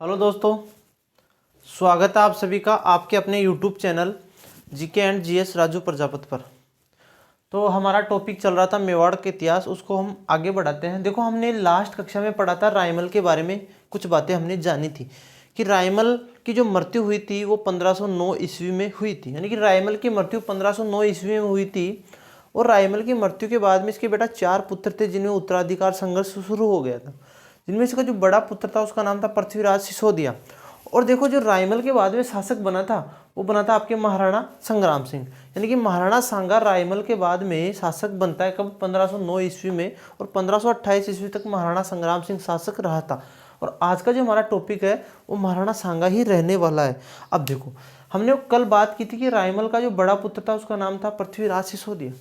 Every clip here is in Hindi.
हेलो दोस्तों, स्वागत है आप सभी का आपके अपने YouTube channel GK and GS Raju Prajapati पर। तो हमारा टॉपिक चल रहा था मेवाड़ के इतिहास, उसको हम आगे बढ़ाते हैं। देखो, हमने लास्ट कक्षा में पढ़ा था रायमल के बारे में, कुछ बातें हमने जानी थी कि रायमल की जो मृत्यु हुई थी वो 1509 ईस्वी में हुई थी। यानी कि रायमल की मृत्यु 1509 ईस्वी में हुई थी। और रायमल की मृत्यु के बाद में इसके बेटा 4 पुत्र थे जिनमें उत्तराधिकार संघर्ष शुरू हो गया था। जिनमें इसका जो बड़ा पुत्र था उसका नाम था पृथ्वीराज सिसोदिया। और देखो, जो रायमल के बाद में शासक बना था वो बना था आपके महाराणा संग्राम सिंह। यानी कि महाराणा सांगा रायमल के बाद में शासक बनता है कब? 1509 ईस्वी में। और 1528 ईस्वी तक महाराणा संग्राम सिंह शासक रहा था। और आज का जो हमारा टॉपिक है वो महाराणा सांगा ही रहने वाला है। अब देखो, हमने कल बात की थी कि रायमल का जो बड़ा पुत्र था उसका नाम था पृथ्वीराज सिसोदिया।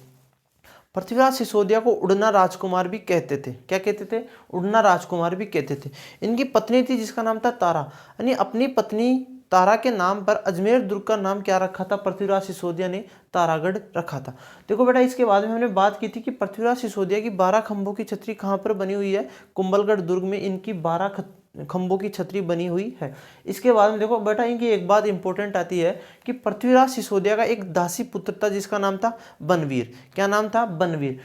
पृथ्वीराज सिसोदिया को उड़ना राजकुमार भी कहते थे। क्या कहते थे? उड़ना राजकुमार भी कहते थे। इनकी पत्नी थी जिसका नाम था तारा। यानी अपनी पत्नी तारा के नाम पर अजमेर दुर्ग का नाम क्या रखा था? पृथ्वीराज सिसोदिया ने तारागढ़ रखा था। देखो बेटा, इसके बाद में हमने बात की थी कि पृथ्वीराज सिसोदिया की 12 खंभों की छतरी कहाँ पर बनी हुई है? कुंभलगढ़ दुर्ग में इनकी 12 खंभों की छतरी बनी हुई है। इसके बाद में देखो बेटा, इनकी एक बात इंपॉर्टेंट आती है कि पृथ्वीराज सिसोदिया का एक दासी पुत्र था जिसका नाम था बनवीर। क्या नाम था? बनवीर।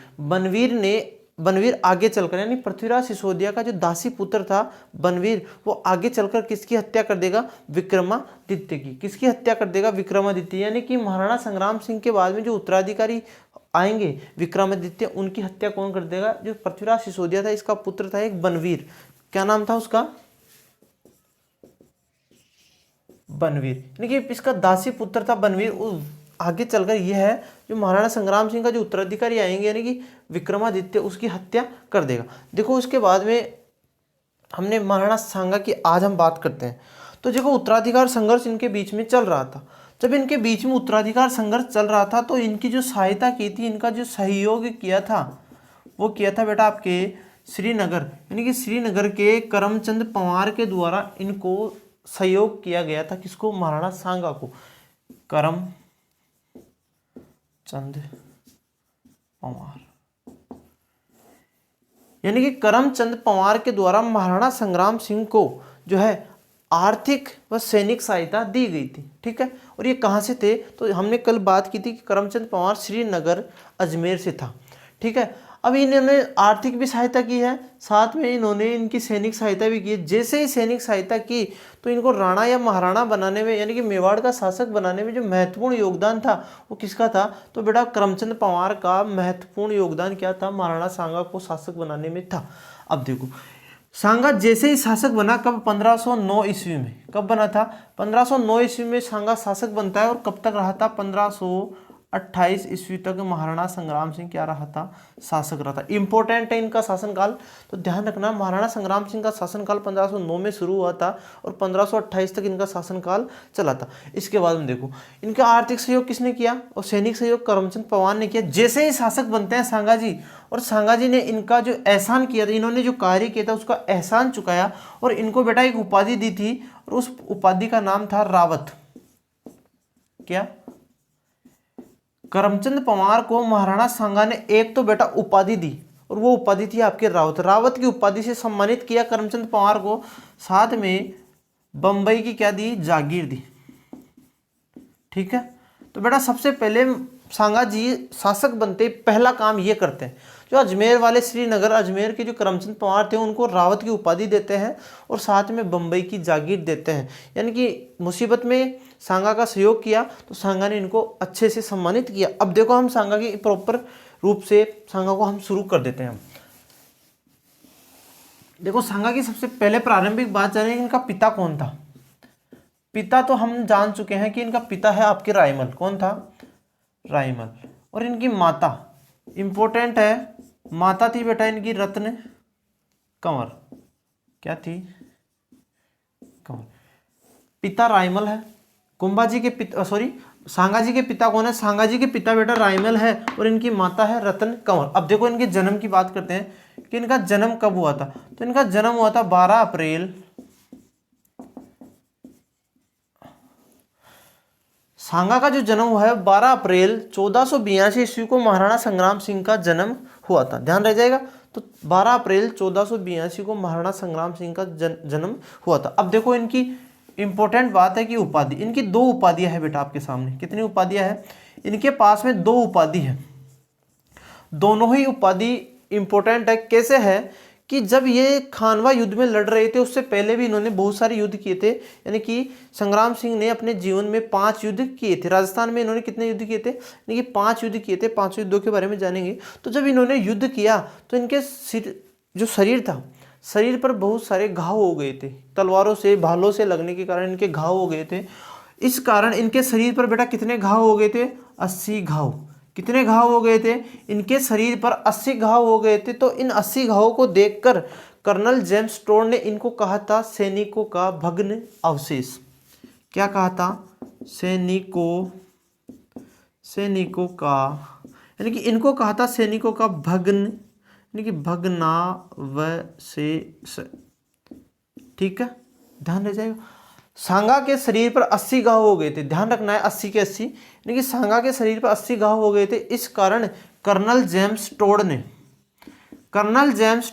बनवीर आगे चलकर, यानी पृथ्वीराज सिसोदिया का जो दासी पुत्र था बनवीर, वो आगे चलकर किसकी हत्या कर देगा? विक्रमादित्य की। किसकी हत्या कर देगा? विक्रमादित्य। यानी कि महाराणा संग्राम सिंह के बाद में जो उत्तराधिकारी आएंगे विक्रमादित्य, उनकी हत्या कौन कर देगा? जो पृथ्वीराज सिसोदिया था इसका पुत्र था एक बनवीर। क्या नाम था उसका? बनवीर। यानी कि इसका दासी पुत्र था बनवीर। आगे चलकर यह है जो महाराणा संग्राम सिंह का जो उत्तराधिकारी आएंगे यानी कि विक्रमादित्य, उसकी हत्या कर देगा। देखो, उसके बाद में हमने महाराणा सांगा की आज हम बात करते हैं। तो देखो, उत्तराधिकार संघर्ष इनके बीच में चल रहा था। जब इनके बीच में उत्तराधिकार संघर्ष चल रहा था तो इनकी जो सहायता की थी, इनका जो सहयोग किया था वो किया था बेटा आपके श्रीनगर, यानी कि श्रीनगर के करमचंद पंवार के द्वारा इनको सहयोग किया गया था। किसको? महाराणा सांगा को। करमचंद पंवार, यानी कि करमचंद पंवार के द्वारा महाराणा संग्राम सिंह को जो है आर्थिक व सैनिक सहायता दी गई थी। ठीक है, और ये कहाँ से थे? तो हमने कल बात की थी कि करमचंद पंवार श्रीनगर अजमेर से था। ठीक है, अब इन्होंने आर्थिक भी सहायता की है, साथ में इन्होंने इनकी सैनिक सहायता भी की है। जैसे ही सैनिक सहायता की तो इनको राणा या महाराणा बनाने में, यानी कि मेवाड़ का शासक बनाने में जो महत्वपूर्ण योगदान था वो किसका था? तो बेटा करमचंद पंवार का महत्वपूर्ण योगदान क्या था? महाराणा सांगा को शासक बनाने में था। अब देखो, सांगा जैसे ही शासक बना, कब? 1509 ईस्वी में। कब बना था? 1509 ईस्वी में सांगा शासक बनता है। और कब तक रहा था? 1528 ईस्वी तक महाराणा संग्राम सिंह क्या रहा था? शासक रहा था। इंपॉर्टेंट है इनका शासनकाल, तो ध्यान रखना। महाराणा संग्राम सिंह का शासनकाल 1509 में शुरू हुआ था और 1528 तक इनका शासनकाल चला था। इसके बाद में देखो, इनका आर्थिक सहयोग किसने किया और सैनिक सहयोग करमचंद पंवार ने किया। जैसे ही शासक बनते हैं सांगा जी, और सांगा जी ने इनका जो एहसान किया था, इन्होंने जो कार्य किया था उसका एहसान चुकाया और इनको बेटा एक उपाधि दी थी और उस उपाधि का नाम था रावत। क्या? करमचंद पंवार को महाराणा सांगा ने एक तो बेटा उपाधि दी और वो उपाधि थी आपके रावत। रावत की उपाधि से सम्मानित किया करमचंद पंवार को, साथ में बंबई की क्या दी? जागीर दी। ठीक है, तो बेटा सबसे पहले सांगा जी शासक बनते पहला काम ये करते हैं, जो अजमेर वाले श्रीनगर अजमेर के जो करमचंद पंवार थे उनको रावत की उपाधि देते हैं और साथ में बंबई की जागीर देते हैं। यानी कि मुसीबत में सांगा का सहयोग किया तो सांगा ने इनको अच्छे से सम्मानित किया। अब देखो, हम सांगा की प्रॉपर रूप से सांगा को हम शुरू कर देते हैं। देखो, सांगा की सबसे पहले प्रारंभिक बात जाने, इनका पिता कौन था? पिता तो हम जान चुके हैं कि इनका पिता है आपके रायमल। कौन था? रायमल। और इनकी माता इंपॉर्टेंट है, माता थी बेटा इनकी रत्न कंवर। क्या थी? कंवर। पिता रायमल है। कुंभा जी के पिता, सॉरी, सांगा जी के पिता कौन है? सांगा जी के पिता बेटा रायमल है और इनकी माता है रत्न कंवर। अब देखो, इनके जन्म की बात करते हैं कि इनका जन्म कब हुआ था। तो इनका जन्म हुआ था 12 अप्रैल, सांगा का जो जन्म हुआ है 12 अप्रैल 1482 ईस्वी को महाराणा संग्राम सिंह का जन्म हुआ था। ध्यान रह जाएगा। तो 12 अप्रैल 1482 को महाराणा संग्राम सिंह का जन्म हुआ था। अब देखो इनकी इंपॉर्टेंट बात है कि उपाधि, इनकी 2 उपाधियां है बेटा आपके सामने। कितनी उपाधियां है इनके पास में? 2 उपाधि है। दोनों ही उपाधि इंपॉर्टेंट है। कैसे है कि जब ये खानवा युद्ध में लड़ रहे थे उससे पहले भी इन्होंने बहुत सारे युद्ध किए थे। यानी कि संग्राम सिंह ने अपने जीवन में 5 युद्ध किए थे। राजस्थान में इन्होंने कितने युद्ध किए थे? यानी कि 5 युद्ध किए थे। 5 युद्धों के बारे में जानेंगे। तो जब इन्होंने युद्ध किया तो इनके जो शरीर था, शरीर पर बहुत सारे घाव हो गए थे। तलवारों से, भालों से लगने के कारण इनके घाव हो गए थे। इस कारण इनके शरीर पर बेटा कितने घाव हो गए थे? 80 घाव। कितने घाव हो गए थे? इनके शरीर पर 80 घाव हो गए थे। तो इन 80 घावों को देखकर कर्नल जेम्स स्टोर ने इनको कहा था सैनिकों का भग्न अवशेष। क्या कहा था? सैनिकों का, यानी कि इनको कहा था सैनिकों का भग्न, यानी कि भग्नावशेष। ठीक है, ध्यान रह जाएगा। सांगा के शरीर पर 80 घाव हो गए थे। ध्यान रखना है 80 के 80, यानी कि सांगा के शरीर पर 80 घाव हो गए थे। इस कारण कर्नल जेम्स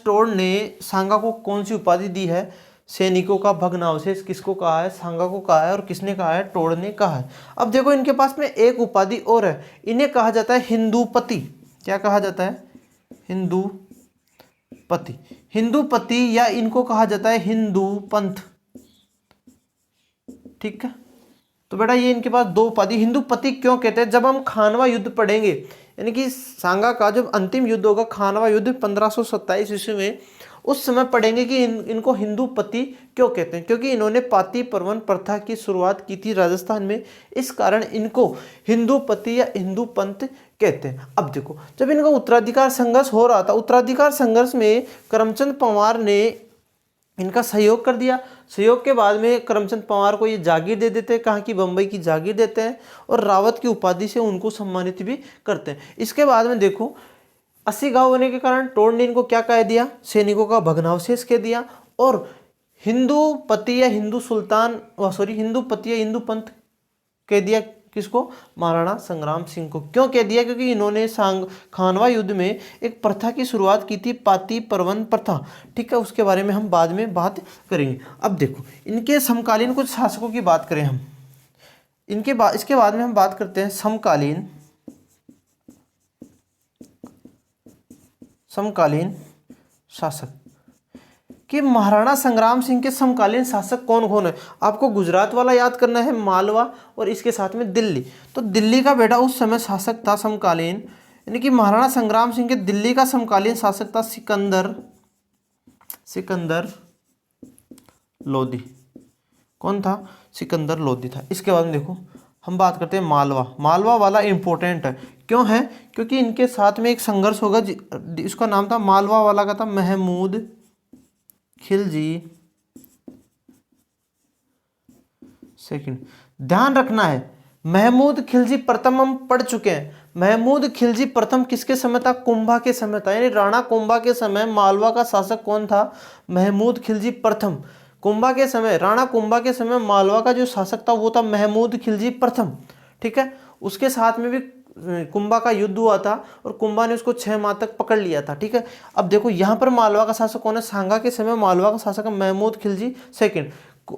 टोड ने सांगा को कौन सी उपाधि दी है? सैनिकों का भग्नावशेष। किसको कहा है? सांगा को कहा है। और किसने कहा है? टोड ने कहा है। अब देखो इनके पास में एक उपाधि और है, इन्हें कहा जाता है हिंदूपति। क्या कहा जाता है? हिंदूपति या इनको कहा जाता है हिंदू पंथ। ठीक है, तो बेटा ये इनके पास 2 उपाधि। हिंदूपति क्यों कहते हैं? जब हम खानवा युद्ध पढ़ेंगे, यानी कि सांगा का जब अंतिम युद्ध होगा, खानवा युद्ध 1527 ईस्वी में, उस समय पढ़ेंगे कि इनको हिंदूपति क्यों कहते हैं। क्योंकि इन्होंने पाती परवन प्रथा की शुरुआत की थी राजस्थान में, इस कारण इनको हिंदूपति या हिंदू पंथ कहते हैं। अब देखो जब इनका उत्तराधिकार संघर्ष हो रहा था, उत्तराधिकार संघर्ष में करमचंद पंवार ने इनका सहयोग कर दिया। सहयोग के बाद में करमचंद पंवार को ये जागीर दे देते हैं, कहाँ की? बम्बई की जागीर देते हैं, और रावत की उपाधि से उनको सम्मानित भी करते हैं। इसके बाद में देखो 80 गांव होने के कारण टोड ने इनको क्या कह दिया? सैनिकों का भग्नावशेष कह दिया। और हिंदूपति या हिंदू पंथ कह दिया। किसको? महाराणा संग्राम सिंह को। क्यों कह दिया? क्योंकि इन्होंने खानवा युद्ध में एक प्रथा की शुरुआत की थी, पाती परवन प्रथा। ठीक है, उसके बारे में हम बाद में बात करेंगे। अब देखो इनके समकालीन कुछ शासकों की बात करें हम, इसके बाद में हम बात करते हैं समकालीन शासक कि महाराणा संग्राम सिंह के समकालीन शासक कौन कौन है। आपको गुजरात वाला याद करना है, मालवा, और इसके साथ में दिल्ली। तो दिल्ली का बेटा उस समय शासक था समकालीन, यानी कि महाराणा संग्राम सिंह के दिल्ली का समकालीन शासक था सिकंदर लोधी। कौन था? सिकंदर लोधी था। इसके बाद में देखो हम बात करते हैं मालवा वाला इंपॉर्टेंट है। क्यों है? क्योंकि इनके साथ में एक संघर्ष होगा, इसका नाम था मालवा वाला का था महमूद खिलजी सेकंड। ध्यान रखना है महमूद खिलजी प्रथम हम पढ़ चुके हैं। महमूद खिलजी प्रथम किसके समय था? कुंभा के समय था, यानी राणा कुंभा के समय मालवा का शासक कौन था? महमूद खिलजी प्रथम। कुंभा के समय, राणा कुंभा के समय मालवा का जो शासक था वो था महमूद खिलजी प्रथम। ठीक है, उसके साथ में भी कुंभा का युद्ध हुआ था और कुंभा ने उसको 6 माह तक पकड़ लिया था। ठीक है, अब देखो यहाँ पर मालवा का शासक कौन है? सांगा के समय मालवा का शासक महमूद खिलजी सेकंड।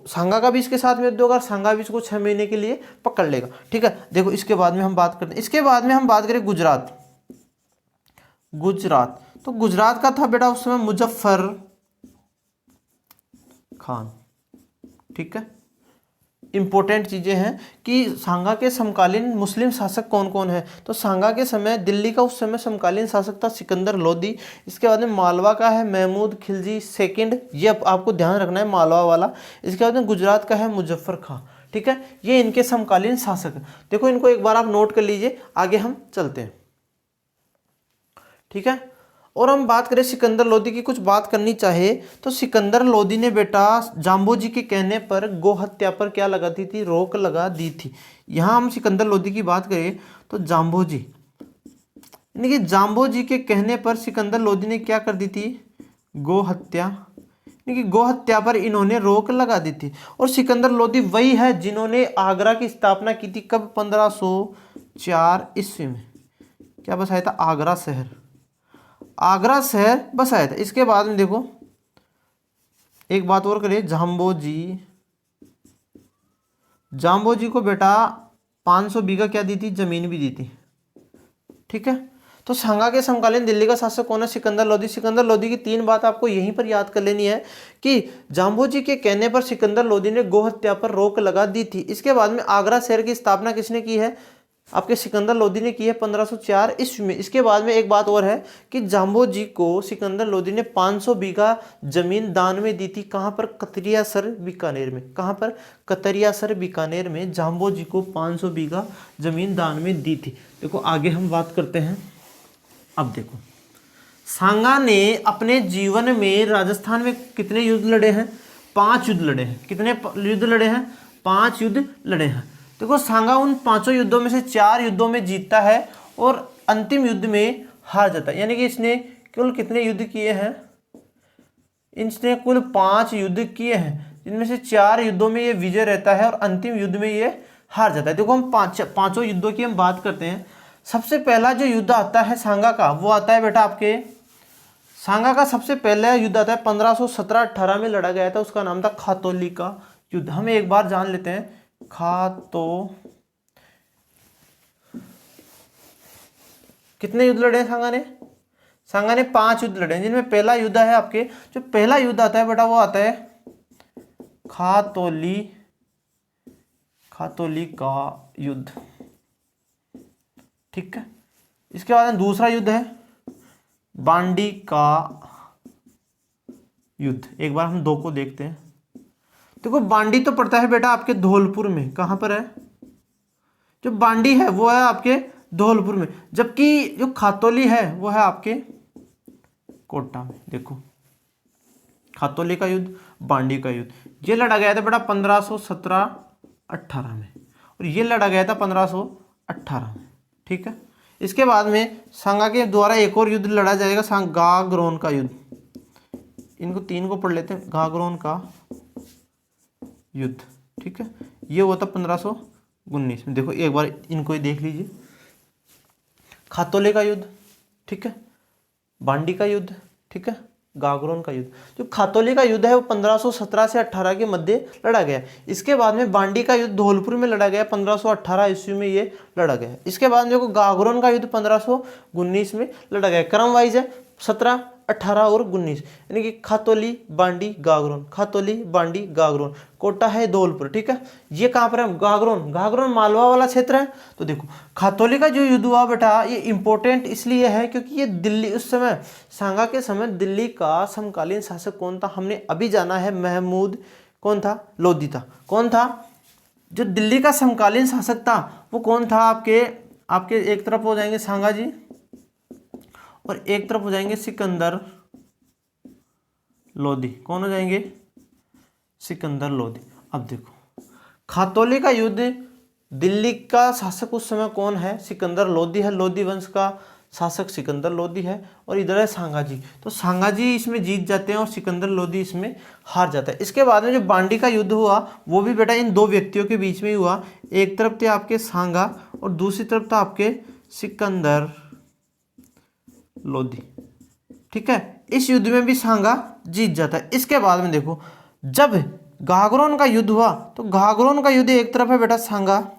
सांगा का भी इसके साथ में युद्ध होगा, सांगा भी इसको 6 महीने के लिए पकड़ लेगा। ठीक है, देखो इसके बाद में हम बात करते हैं, इसके बाद में हम बात करें गुजरात। तो गुजरात का था बेटा उस समय मुजफ्फर खान। ठीक है, इंपॉर्टेंट चीजें हैं कि सांगा के समकालीन मुस्लिम शासक कौन कौन है। तो सांगा के समय दिल्ली का उस समय समकालीन शासक था सिकंदर लोधी। इसके बाद में मालवा का है महमूद खिलजी सेकंड, ये आपको ध्यान रखना है मालवा वाला। इसके बाद में गुजरात का है मुजफ्फर खां। ठीक है, ये इनके समकालीन शासक है। देखो इनको एक बार आप नोट कर लीजिए, आगे हम चलते हैं। ठीक है, और हम बात करें सिकंदर लोधी की, कुछ बात करनी चाहे तो सिकंदर लोधी ने बेटा जाम्बोजी के कहने पर गो हत्या पर क्या लगा दी थी? रोक लगा दी थी। यहाँ हम सिकंदर लोधी की बात करें तो जाम्बोजी, यानी कि जाम्बोजी के कहने पर सिकंदर लोधी ने क्या कर दी थी? गो हत्या, यानी कि गो हत्या पर इन्होंने रोक लगा दी थी। और सिकंदर लोधी वही है जिन्होंने आगरा की स्थापना की थी। कब? 1504 ईस्वी में। क्या बसाया था? आगरा शहर। आगरा शहर बसाया था। इसके बाद में देखो एक बात और करिए, जाम्बोजी को बेटा 500 बीघा क्या दी थी, जमीन भी दी थी। ठीक है, तो सांगा के समकालीन दिल्ली का शासक कौन है, सिकंदर लोधी। सिकंदर लोधी की 3 बात आपको यहीं पर याद कर लेनी है कि जाम्बोजी के कहने पर सिकंदर लोधी ने गौ हत्या पर रोक लगा दी थी। इसके बाद में आगरा शहर की स्थापना किसने की है, आपके सिकंदर लोधी ने की है 1504 ईस्वी में। इसके बाद में एक बात और है कि जाम्बोजी को सिकंदर लोधी ने 500 बीघा जमीन दान में दी थी। कहां पर, कतरियासर बीकानेर में। कहां पर, कतरियासर बीकानेर में जाम्बोजी को 500 बीघा जमीन दान में दी थी। देखो आगे हम बात करते हैं। अब देखो सांगा ने अपने जीवन में राजस्थान में कितने युद्ध लड़े हैं, 5 युद्ध लड़े हैं। कितने युद्ध लड़े हैं, 5 युद्ध लड़े हैं। देखो सांगा उन 5 युद्धों में से 4 युद्धों में जीतता है और अंतिम युद्ध में हार जाता है। यानी कि इसने कुल कितने युद्ध किए हैं, इसने कुल 5 युद्ध किए हैं, जिनमें से 4 युद्धों में ये विजय रहता है और अंतिम युद्ध में ये हार जाता है। देखो हम पांचों युद्धों की हम बात करते हैं। सबसे पहला जो युद्ध आता है सांगा का, वो आता है बेटा आपके, सांगा का सबसे पहला युद्ध आता है 1517-18 में लड़ा गया था। उसका नाम था खातौली का युद्ध। हम एक बार जान लेते हैं, कितने युद्ध लड़े हैं सांगा ने, सांगा ने 5 युद्ध लड़े हैं, जिनमें पहला युद्ध है आपके, जो पहला युद्ध आता है बेटा वो आता है खातौली का युद्ध। ठीक है, इसके बाद दूसरा युद्ध है बांडी का युद्ध। एक बार हम 2 को देखते हैं। देखो बांडी तो पड़ता है बेटा आपके धौलपुर में। कहां पर है, जो बांडी है वो है आपके धौलपुर में, जबकि जो खातौली है वो है आपके कोटा में। देखो खातौली का युद्ध, बांडी का युद्ध, ये लड़ा गया था बेटा 1517-18 में और ये लड़ा गया था 1518 में। ठीक है, इसके बाद में सांगा के द्वारा एक और युद्ध लड़ा जाएगा, गागरोन का युद्ध। इनको 3 को पढ़ लेते हैं, गागरोन का युद्ध। ठीक है, ये हुआ था 1519 में। देखो एक बार इनको ही देख लीजिए, खातौली का युद्ध, ठीक है, बांडी का युद्ध, ठीक है, गागरोन का युद्ध। जो खातौली का युद्ध है वो 1517 से 18 के मध्य लड़ा गया। इसके बाद में बांडी का युद्ध धौलपुर में लड़ा गया, 1518 ईस्वी में ये लड़ा गया। इसके बाद में गागरोन का युद्ध 1519 में लड़ा गया। क्रम वाइज है 17, 18 और 19, यानी कि खातौली, बांडी, गागरोन, खातौली, बांडी, गागरोन। कोटा है धौलपुर। ठीक है, ये कहाँ पर है, गागरोन। गागरोन मालवा वाला क्षेत्र है। तो देखो खातौली का जो युद्ध हुआ बेटा, ये इंपॉर्टेंट इसलिए है क्योंकि ये दिल्ली, उस समय सांगा के समय दिल्ली का समकालीन शासक कौन था, हमने अभी जाना है, महमूद कौन था, लोधी था। कौन था जो दिल्ली का समकालीन शासक था, वो कौन था, आपके एक तरफ हो जाएंगे सांगा जी और एक तरफ हो जाएंगे सिकंदर लोधी। कौन हो जाएंगे, सिकंदर लोधी। अब देखो खातौली का युद्ध, दिल्ली का शासक उस समय कौन है, सिकंदर लोधी है। लोधी वंश का शासक सिकंदर लोधी है और इधर है सांगा जी। तो सांगा जी इसमें जीत जाते हैं और सिकंदर लोधी इसमें हार जाता है। इसके बाद में जो बांडी का युद्ध हुआ वो भी बेटा इन 2 व्यक्तियों के बीच में ही हुआ। एक तरफ थे आपके सांगा और दूसरी तरफ था आपके सिकंदर लोधी। ठीक है, इस युद्ध में भी सांगा जीत जाता है। इसके बाद में देखो जब गागरोन का युद्ध हुआ तो गागरोन का युद्ध एक तरफ है बेटा सांगा,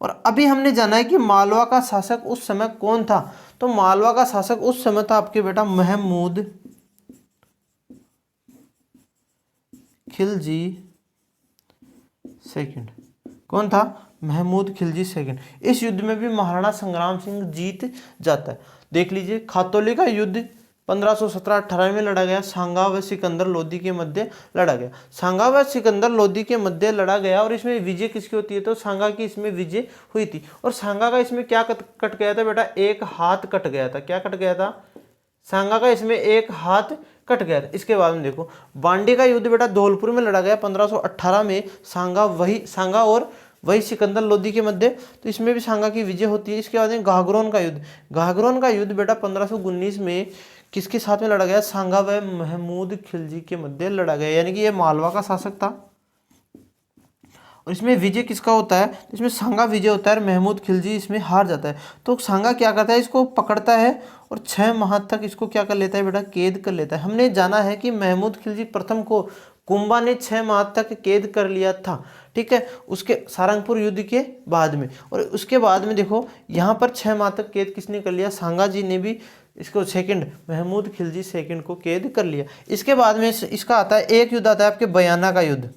और अभी हमने जाना है कि मालवा का शासक उस समय कौन था। तो मालवा का शासक उस समय था आपके बेटा महमूद खिलजी सेकंड। कौन था, महमूद खिलजी सेकंड। इस युद्ध में भी महाराणा संग्राम सिंह जीत जाता है। देख लीजिए खातौली का युद्ध 1517-18 में लड़ा गया, सांगा व सिकंदर लोधी के मध्य लड़ा गया। सांगा व सिकंदर लोधी के मध्य लड़ा गया और इसमें विजय किसकी होती है, तो सांगा की इसमें विजय हुई थी। और सांगा का इसमें क्या कट गया था बेटा, एक हाथ कट गया था। क्या कट गया था, सांगा का इसमें एक हाथ कट गया था। इसके बाद में देखो बांडी का युद्ध बेटा धौलपुर में लड़ा गया 1518 में, सांगा और वही सिकंदर लोधी के मध्य। तो इसमें भी सांगा की विजय होती है। इसके बाद में गागरोन का युद्ध, गागरोन का युद्ध बेटा 1519 में किसके साथ में लड़ा गया, सांगा व महमूद खिलजी के मध्य लड़ा गया, यानी कि ये मालवा का शासक था और इसमें विजय किसका होता है, तो इसमें सांगा विजय होता है और महमूद खिलजी इसमें हार जाता है। तो सांगा क्या करता है, इसको पकड़ता है और 6 माह तक इसको क्या कर लेता है बेटा, कैद कर लेता है। हमने जाना है कि महमूद खिलजी प्रथम को कुंभा ने 6 माह तक कैद कर लिया था, ठीक है, उसके सारंगपुर युद्ध के बाद में। और उसके बाद में देखो यहाँ पर 6 माह तक कैद किसने कर लिया, सांगा जी ने भी इसको सेकंड महमूद खिलजी सेकंड को कैद कर लिया। इसके बाद में इसका आता है एक युद्ध आता है आपके बयाना का युद्ध।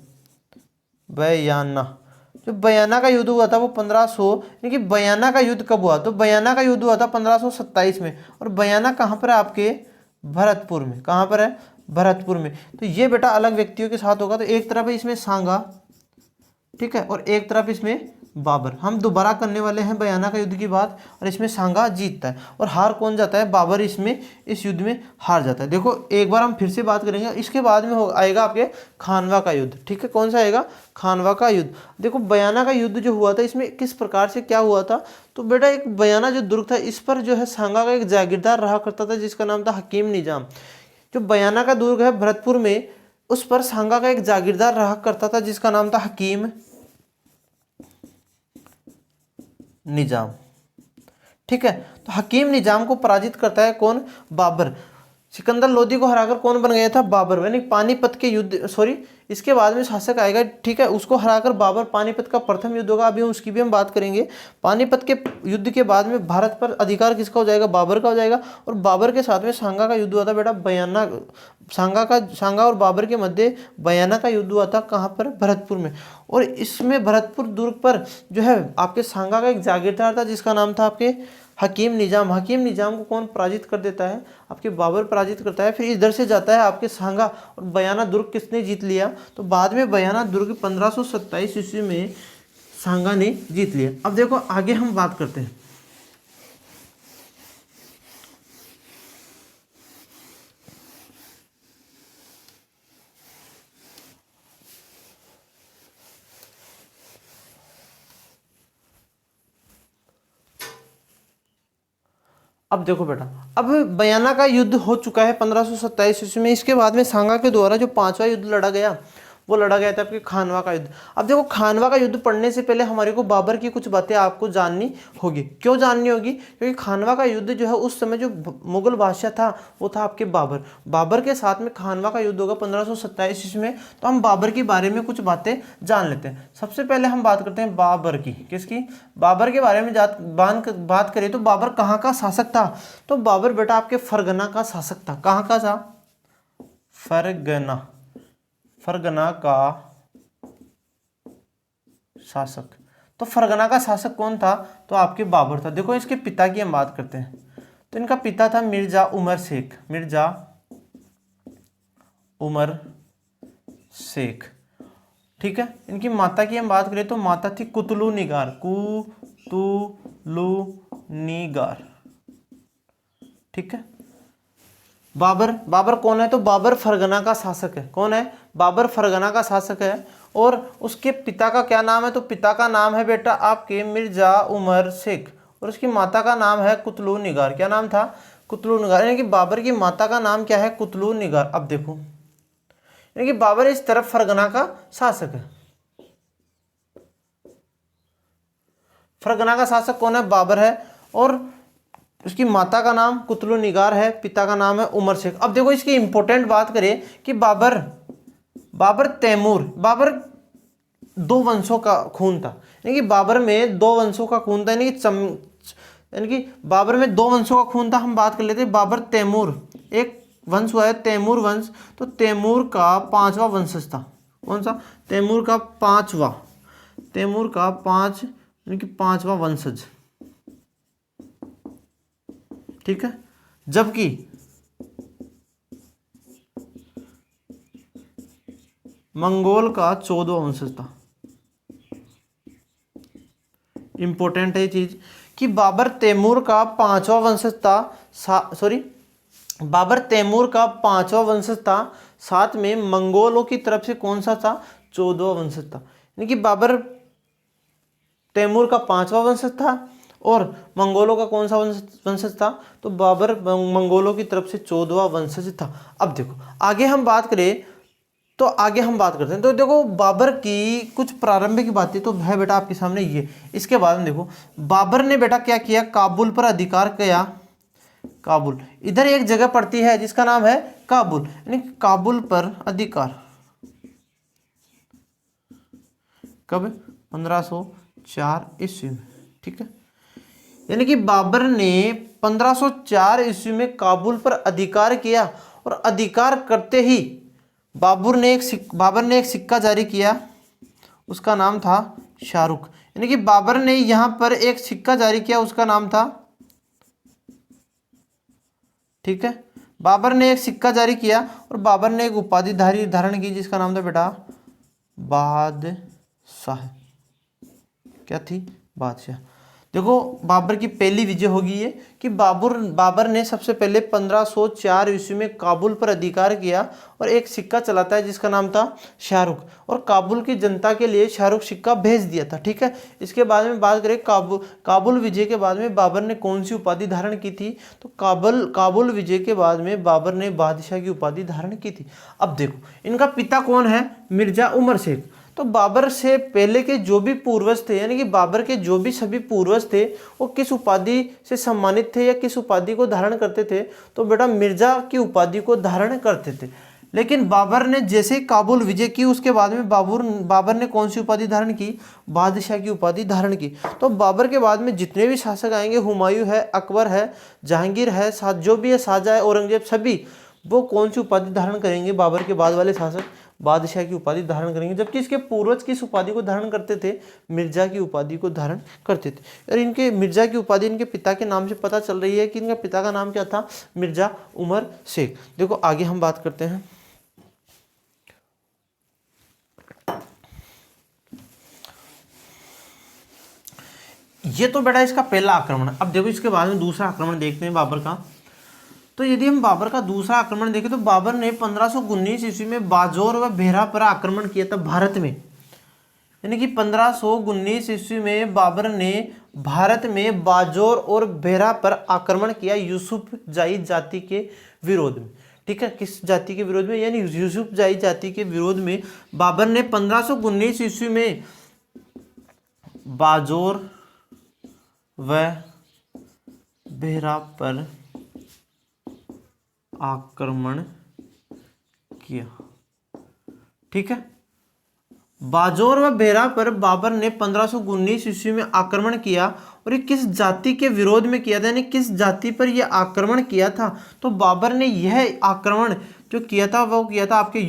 बयाना, जो बयाना का युद्ध हुआ था वो 1500, यानी कि बयाना का युद्ध कब हुआ, तो बयाना का युद्ध हुआ था 1527 में। और बयाना कहाँ पर है, आपके भरतपुर में। कहाँ पर है, भरतपुर में। तो ये बेटा अलग व्यक्तियों के साथ होगा। तो एक तरफ है इसमें सांगा, ठीक है, और एक तरफ इसमें बाबर। हम दोबारा करने वाले हैं बयाना का युद्ध की बात, और इसमें सांगा जीतता है और हार कौन जाता है, बाबर इसमें इस युद्ध में हार जाता है। देखो एक बार हम फिर से बात करेंगे। इसके बाद में आएगा आपके खानवा का युद्ध, ठीक है, कौन सा आएगा, खानवा का युद्ध। देखो बयाना का युद्ध जो हुआ था इसमें किस प्रकार से क्या हुआ था, तो बेटा एक बयाना जो दुर्ग था इस पर जो है सांगा का एक जागीरदार रहा करता था जिसका नाम था हकीम निजाम। जो बयाना का दुर्ग है भरतपुर में, उस पर सांगा का एक जागीरदार रहा करता था जिसका नाम था हकीम निजाम, ठीक है। तो हकीम निजाम को पराजित करता है कौन, बाबर। सिकंदर लोदी को हराकर कौन बन गया था, बाबर। यानी पानीपत के युद्ध, सॉरी इसके बाद में शासक आएगा, ठीक है, उसको हराकर बाबर, पानीपत का प्रथम युद्ध होगा, अभी उसकी भी हम बात करेंगे। पानीपत के युद्ध के बाद में भारत पर अधिकार किसका हो जाएगा, बाबर का हो जाएगा। और बाबर के साथ में सांगा का युद्ध हुआ था बेटा, बयाना। सांगा और बाबर के मध्य बयाना का युद्ध हुआ था, कहाँ पर, भरतपुर में। और इसमें भरतपुर दुर्ग पर जो है आपके सांगा का एक जागीरदार था जिसका नाम था आपके हकीम निजाम। हकीम निजाम को कौन पराजित कर देता है, आपके बाबर पराजित करता है। फिर इधर से जाता है आपके सांगा, और बयाना दुर्ग किसने जीत लिया, तो बाद में बयाना दुर्ग 1527 ईस्वी में सांगा ने जीत लिया। अब देखो आगे हम बात करते हैं। अब देखो बेटा, अब बयाना का युद्ध हो चुका है 1527 ईस्वी में। इसके बाद में सांगा के द्वारा जो 5वां युद्ध लड़ा गया वो लड़ा गया था आपके खानवा का युद्ध। अब देखो खानवा का युद्ध पढ़ने से पहले हमारे को बाबर की कुछ बातें आपको जाननी होगी। क्यों जाननी होगी, क्योंकि खानवा का युद्ध जो है उस समय जो मुगल बादशाह था वो था आपके बाबर। बाबर के साथ में खानवा का युद्ध होगा 1527 ईस्वी में। तो हम बाबर के बारे में कुछ बातें जान लेते हैं। सबसे पहले हम बात करते हैं बाबर की, किसकी, बाबर के बारे में बात करें तो बाबर कहाँ का शासक था, तो बाबर बेटा आपके फरगना का शासक था। कहाँ का था, फरगना का शासक। तो फरगना का शासक कौन था, तो आपके बाबर था। देखो इसके पिता की हम बात करते हैं, तो इनका पिता था मिर्जा उमर शेख, मिर्जा उमर शेख, ठीक है। इनकी माता की हम बात करें तो माता थी कुतलू निगार, ठीक है। बाबर कौन है, तो बाबर फरगना का शासक है। कौन है, बाबर फरगना का शासक है। और उसके पिता का क्या नाम है, तो पिता का नाम है बेटा आपके मिर्जा उमर शेख, और उसकी माता का नाम है कुतलू निगार। क्या नाम था, कुतलू निगार। यानी कि बाबर की माता का नाम क्या है, कुतलू निगार। अब देखो यानी कि बाबर इस तरफ फरगना का शासक है। फरगना का शासक कौन है, बाबर है, और उसकी माता का नाम कुतलू निगार है, पिता का नाम है उमर शेख। अब देखो इसकी इंपॉर्टेंट बात करें कि बाबर तैमूर, बाबर 2 वंशों का खून था। यानी कि बाबर में 2 वंशों का खून था, यानी कि बाबर में 2 वंशों का खून था। हम बात कर लेते हैं बाबर तैमूर, एक वंश हुआ है तैमूर वंश। तो तैमूर का 5वां वंशज था। कौन सा, तैमूर का 5 यानी कि 5वां वंशज, ठीक है। जबकि मंगोल का 14वां वंशज था। इंपॉर्टेंट है ये चीज कि बाबर तैमूर का 5वां वंशज था, बाबर तैमूर का 5वां वंशज था, साथ में मंगोलों की तरफ से कौन सा था, 14वां वंशज था। यानी कि बाबर तैमूर का 5वां वंशज था और मंगोलों का कौन सा वंशज था, तो बाबर मंगोलों की तरफ से 14वां वंशज था। अब देखो आगे हम बात करें तो आगे हम बात करते हैं। तो देखो बाबर की कुछ प्रारंभिक बातें तो है बेटा आपके सामने ये। इसके बाद में देखो बाबर ने बेटा क्या किया, काबुल पर अधिकार किया। काबुल इधर एक जगह पड़ती है जिसका नाम है काबुल, यानी काबुल पर अधिकार कब, 1504 ईस्वी में। ठीक है, यानी कि बाबर ने 1504 ईस्वी में काबुल पर अधिकार किया और अधिकार करते ही बाबर ने एक सिक्का जारी किया, उसका नाम था शाहरुख। यानी कि बाबर ने यहां पर एक सिक्का जारी किया, उसका नाम था, ठीक है, बाबर ने एक सिक्का जारी किया और बाबर ने एक उपाधि धारण की जिसका नाम था बेटा बादशाह। क्या थी, बादशाह। देखो बाबर की पहली विजय होगी ये कि बाबर ने सबसे पहले 1504 ईस्वी में काबुल पर अधिकार किया और एक सिक्का चलाता है जिसका नाम था शाहरुख, और काबुल की जनता के लिए शाहरुख सिक्का भेज दिया था। ठीक है, इसके बाद में बात करें काबुल विजय के बाद में बाबर ने कौन सी उपाधि धारण की थी, तो काबुल विजय के बाद में बाबर ने बादशाह की उपाधि धारण की थी। अब देखो इनका पिता कौन है, मिर्जा उमर शेख। तो बाबर से पहले के जो भी पूर्वज थे, यानी कि बाबर के जो भी सभी पूर्वज थे, वो किस उपाधि से सम्मानित थे या किस उपाधि को धारण करते थे, तो बेटा मिर्जा की उपाधि को धारण करते थे। लेकिन बाबर ने जैसे काबुल विजय की उसके बाद में बाबर ने कौन सी उपाधि धारण की, बादशाह की उपाधि धारण की। तो बाबर के बाद में जितने भी शासक आएंगे, हुमायूं है, अकबर है, जहांगीर है, जो भी है, शाहजहां है, औरंगजेब, सभी वो कौन सी उपाधि धारण करेंगे, बाबर के बाद वाले शासक बादशाह की उपाधि धारण करेंगे। जबकि इसके पूर्वज किस उपाधि को धारण करते थे, मिर्जा की उपाधि को धारण करते थे। और इनके मिर्जा की उपाधि इनके पिता के नाम से पता चल रही है कि इनका पिता का नाम क्या था, मिर्जा उमर शेख। देखो आगे हम बात करते हैं। ये तो बेटा इसका पहला आक्रमण। अब देखो इसके बाद में दूसरा आक्रमण देखते हैं बाबर का। तो यदि हम बाबर का दूसरा आक्रमण देखें तो बाबर ने 1519 ईस्वी में बाजौर व बेहरा पर आक्रमण किया था भारत में। यानी कि 1519 ईस्वी में बाबर ने भारत में बाजौर और बेहरा पर आक्रमण किया यूसुफजाई जाति के विरोध में। ठीक है, किस जाति के विरोध में, यानी यूसुफजाई जाति के विरोध में बाबर ने 1519 ईस्वी में बाजौर व बेहरा पर आक्रमण किया। ठीक है, बाजौर व बेहरा पर बाबर ने 1519 ईस्वी में आक्रमण किया और ये किस जाति के विरोध में किया था, यानी किस जाति पर यह आक्रमण किया था, तो बाबर ने यह आक्रमण जो किया था वो किया था आपके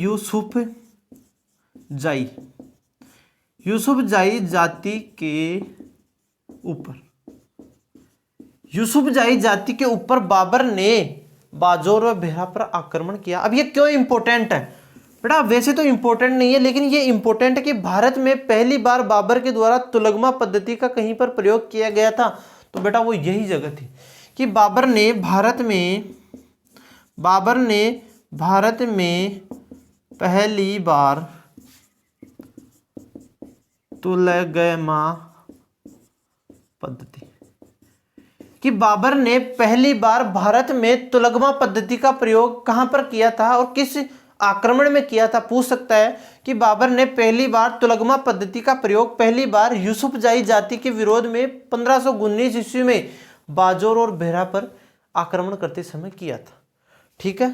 यूसुफजाई जाति के ऊपर। यूसुफजाई जाति के ऊपर बाबर ने बाजौर व बेहरा पर आक्रमण किया। अब ये क्यों इंपॉर्टेंट है बेटा, वैसे तो इंपॉर्टेंट नहीं है, लेकिन ये इंपॉर्टेंट है कि भारत में पहली बार बाबर के द्वारा तुलगमा पद्धति का कहीं पर प्रयोग किया गया था, तो बेटा वो यही जगह थी कि बाबर ने भारत में पहली बार तुलगमा पद्धति, कि बाबर ने पहली बार भारत में तुलगमा पद्धति का प्रयोग कहां पर किया था और किस आक्रमण में किया था। पूछ सकता है कि बाबर ने पहली बार तुलगमा पद्धति का प्रयोग पहली बार यूसुफजाई जाति के विरोध में 1519 ईस्वी में बाजौर और बेहरा पर आक्रमण करते समय किया था। ठीक है,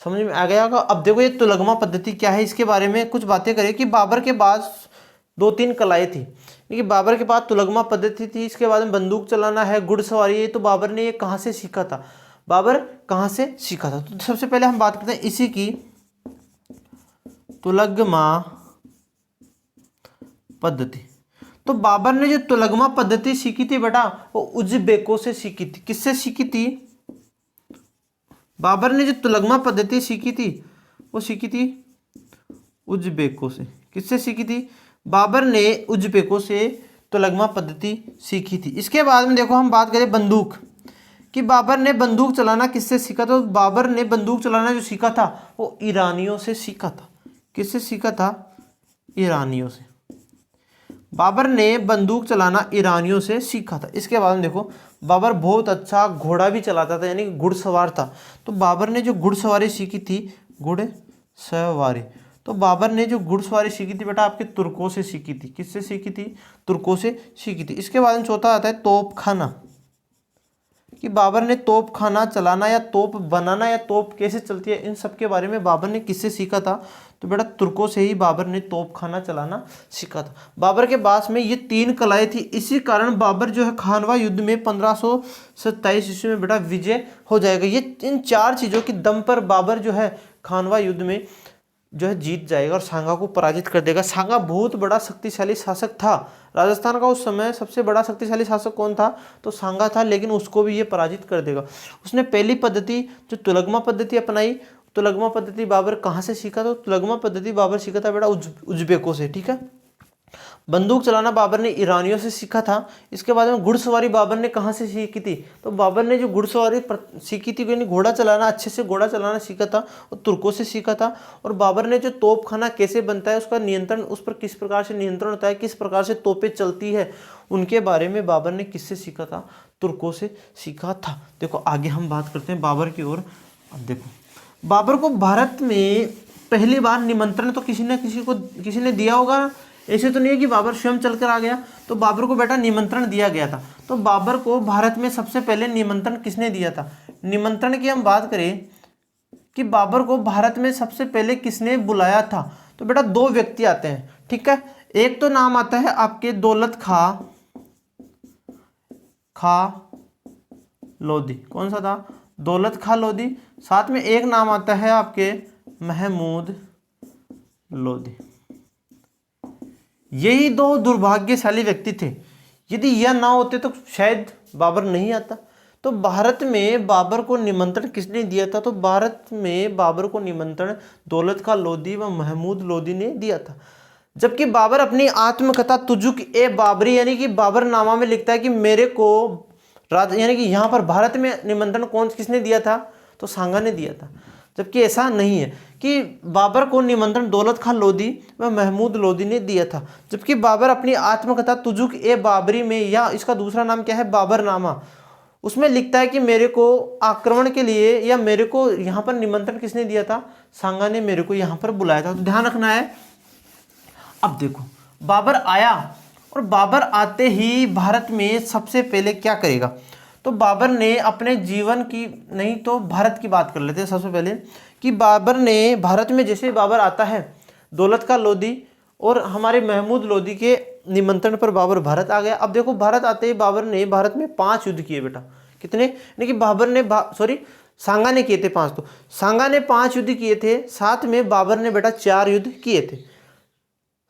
समझ में आ गया होगा। अब देखो ये तुलगमा पद्धति क्या है, इसके बारे में कुछ बातें करें कि बाबर के पास 2-3 कलाएं थी। देखिए बाबर के पास तुलगमा पद्धति थी, इसके बाद में बंदूक चलाना है, घुड़सवारी है। तो बाबर ने ये कहाँ से सीखा था, तो सबसे पहले हम बात करते हैं इसी की तुलगमा पद्धति। तो बाबर ने जो तुलगमा पद्धति सीखी थी बेटा वो उज़्बेकों से सीखी थी। किससे सीखी थी, बाबर ने जो तुलगमा पद्धति सीखी थी वो सीखी थी उज़्बेकों से। किससे सीखी थी, बाबर ने उज़्बेकों से तुलगमा पद्धति सीखी थी। इसके बाद में देखो हम बात करें बंदूक, कि बाबर ने बंदूक चलाना किससे सीखा, तो बाबर ने बंदूक चलाना जो सीखा था वो ईरानियों से सीखा था। किससे सीखा था, ईरानियों से। बाबर ने बंदूक चलाना ईरानियों से सीखा था। इसके बाद में देखो बाबर बहुत अच्छा घोड़ा भी चलाता था, यानी घुड़सवार था। तो बाबर ने जो घुड़सवारी सीखी थी, घुड़सवारी, तो बाबर ने जो घुड़सवारी सीखी थी बेटा आपके तुर्कों से सीखी थी। किससे सीखी थी? तुर्कों से सीखी थी। इसके बाद में चौथा आता है तोप खाना, कि बाबर ने तोप खाना चलाना या तोप बनाना या तोप कैसे चलती है, इन सब के बारे में बाबर ने किससे सीखा था? तो बेटा तुर्कों से ही बाबर ने तोप खाना चलाना सीखा था। बाबर के पास में ये 3 कलाएं थी, इसी कारण बाबर जो है खानवा युद्ध में 1527 ईस्वी में बेटा विजय हो जाएगा। ये इन 4 चीज़ों की दम पर बाबर जो है खानवा युद्ध में जो है जीत जाएगा और सांगा को पराजित कर देगा। सांगा बहुत बड़ा शक्तिशाली शासक था। राजस्थान का उस समय सबसे बड़ा शक्तिशाली शासक कौन था? तो सांगा था, लेकिन उसको भी ये पराजित कर देगा। उसने पहली पद्धति जो तुलगमा पद्धति अपनाई। तुलगमा पद्धति बाबर कहाँ से सीखा? तो तुलगमा पद्धति बाबर सीखा था बेटा उज्बेकों से। ठीक है। बंदूक चलाना बाबर ने ईरानियों से सीखा था। इसके बाद में घुड़सवारी बाबर ने कहाँ से सीखी थी? तो बाबर ने जो घुड़सवारी सीखी थी, यानी घोड़ा चलाना, अच्छे से घोड़ा चलाना सीखा था, वो तुर्कों से सीखा था। और बाबर ने जो तोप खाना कैसे बनता है, उसका नियंत्रण, उस पर किस प्रकार से नियंत्रण होता है, किस प्रकार से तोपें चलती है, उनके बारे में बाबर ने किससे सीखा था? तुर्कों से सीखा था। देखो आगे हम बात करते हैं बाबर की ओर। अब देखो बाबर को भारत में पहली बार निमंत्रण तो किसी ने दिया होगा। ऐसे तो नहीं है कि बाबर स्वयं चलकर आ गया। तो बाबर को बेटा निमंत्रण दिया गया था। तो बाबर को भारत में सबसे पहले निमंत्रण किसने दिया था? निमंत्रण की हम बात करें कि बाबर को भारत में सबसे पहले किसने बुलाया था, तो बेटा 2 व्यक्ति आते हैं। ठीक है। एक तो नाम आता है आपके दौलत खा लोधी। कौन सा था? दौलत खा लोधी। साथ में एक नाम आता है आपके महमूद लोधी। यही 2 दुर्भाग्यशाली व्यक्ति थे। यदि यह ना होते तो शायद बाबर नहीं आता। तो भारत में बाबर को निमंत्रण किसने दिया था? तो भारत में बाबर को निमंत्रण दौलत खां लोधी व महमूद लोधी ने दिया था। जबकि बाबर अपनी आत्मकथा तुजुक ए बाबरी यानी कि बाबरनामा में लिखता है कि मेरे को यानी कि यहाँ पर भारत में निमंत्रण किसने दिया था? तो सांगा ने दिया था। जबकि ऐसा नहीं है कि बाबर को निमंत्रण दौलत खां लोधी व महमूद लोधी ने दिया था। जबकि बाबर अपनी आत्मकथा तुजुक ए बाबरी में, या इसका दूसरा नाम क्या है, बाबरनामा, उसमें लिखता है कि मेरे को आक्रमण के लिए या मेरे को यहाँ पर निमंत्रण किसने दिया था? सांगा ने मेरे को यहाँ पर बुलाया था। तो ध्यान रखना है। अब देखो बाबर आया और बाबर आते ही भारत में सबसे पहले क्या करेगा? तो बाबर ने अपने जीवन की, नहीं तो भारत की बात कर लेते हैं सबसे पहले, कि बाबर ने भारत में जैसे बाबर आता है, दौलत खां लोधी और हमारे महमूद लोधी के निमंत्रण पर बाबर भारत आ गया। अब देखो भारत आते ही बाबर ने भारत में 5 युद्ध किए बेटा। कितने? यानी कि बाबर ने सांगा ने किए थे 5। तो सांगा ने 5 युद्ध किए थे, साथ में बाबर ने बेटा 4 युद्ध किए थे।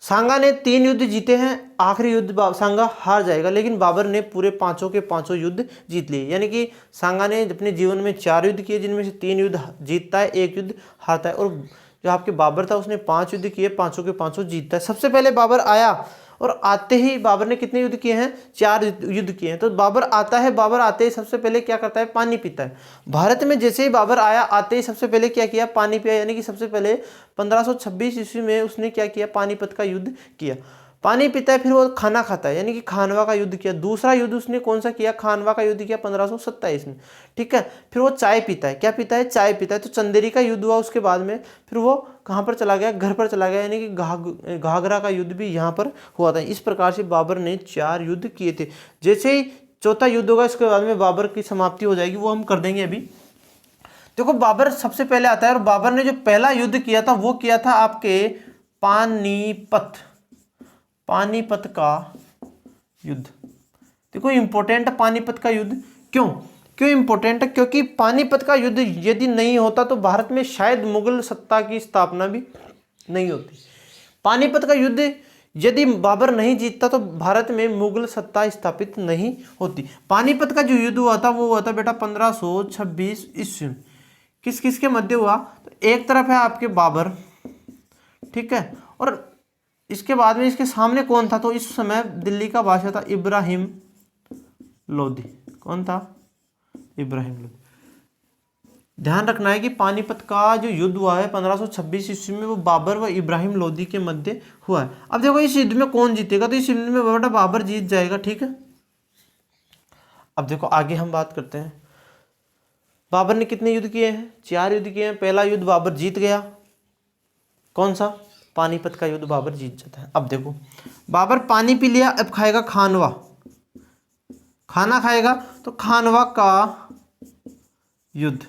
सांगा ने 3 युद्ध जीते हैं, आखिरी युद्ध सांगा हार जाएगा, लेकिन बाबर ने पूरे 5 के 5 युद्ध जीत लिए। यानी कि सांगा ने अपने जीवन में 4 युद्ध किए, जिनमें से 3 युद्ध जीतता है, 1 युद्ध हारता है। और जो आपके बाबर था उसने 5 युद्ध किए, 5 के 5 जीतता है। सबसे पहले बाबर आया और आते ही बाबर ने कितने युद्ध किए हैं? 4 युद्ध किए हैं। तो बाबर आता है, बाबर आते ही सबसे पहले क्या करता है? पानी पीता है। भारत में जैसे ही बाबर आया, आते ही सबसे पहले क्या किया? पानी पिया। यानी कि सबसे पहले 1526 ईस्वी में उसने क्या किया? पानीपत का युद्ध किया। पानी पीता है, फिर वो खाना खाता है, यानी कि खानवा का युद्ध किया। दूसरा युद्ध उसने कौन सा किया? खानवा का युद्ध किया 1527 में। ठीक है। फिर वो चाय पीता है। क्या पीता है? चाय पीता है। तो चंदेरी का युद्ध हुआ उसके बाद में। फिर वो कहाँ पर चला गया? घर पर चला गया, यानी कि घाघरा का युद्ध भी यहाँ पर हुआ था। इस प्रकार से बाबर ने 4 युद्ध किए थे। जैसे ही चौथा युद्ध होगा, इसके बाद में बाबर की समाप्ति हो जाएगी, वो हम कर देंगे अभी। देखो बाबर सबसे पहले आता है और बाबर ने जो पहला युद्ध किया था वो किया था आपके पानीपत का युद्ध। देखो इंपॉर्टेंट है पानीपत का युद्ध। क्यों इंपॉर्टेंट है? क्योंकि पानीपत का युद्ध यदि नहीं होता तो भारत में शायद मुगल सत्ता की स्थापना भी नहीं होती। पानीपत का युद्ध यदि बाबर नहीं जीतता तो भारत में मुगल सत्ता स्थापित नहीं होती। पानीपत का जो युद्ध हुआ था वो हुआ था बेटा 1526 ईस्वी में। किस किस के मध्य हुआ? तो एक तरफ है आपके बाबर, ठीक है, और इसके बाद में इसके सामने कौन था? तो इस समय दिल्ली का बादशाह था इब्राहिम लोधी। कौन था? इब्राहिम लोधी। ध्यान रखना है कि पानीपत का जो युद्ध हुआ है 1526 ईस्वी में, वो बाबर व इब्राहिम लोधी के मध्य हुआ है। अब देखो इस युद्ध में कौन जीतेगा? तो इस युद्ध में बेटा बाबर जीत जाएगा। ठीक है। अब देखो आगे हम बात करते हैं। बाबर ने कितने युद्ध किए हैं? 4 युद्ध किए हैं। पहला युद्ध बाबर जीत गया, कौन सा? पानीपत का युद्ध बाबर जीत जाता है। अब देखो, बाबर पानी पी लिया, अब खाएगा खानवा, खाना खाएगा, तो खानवा का युद्ध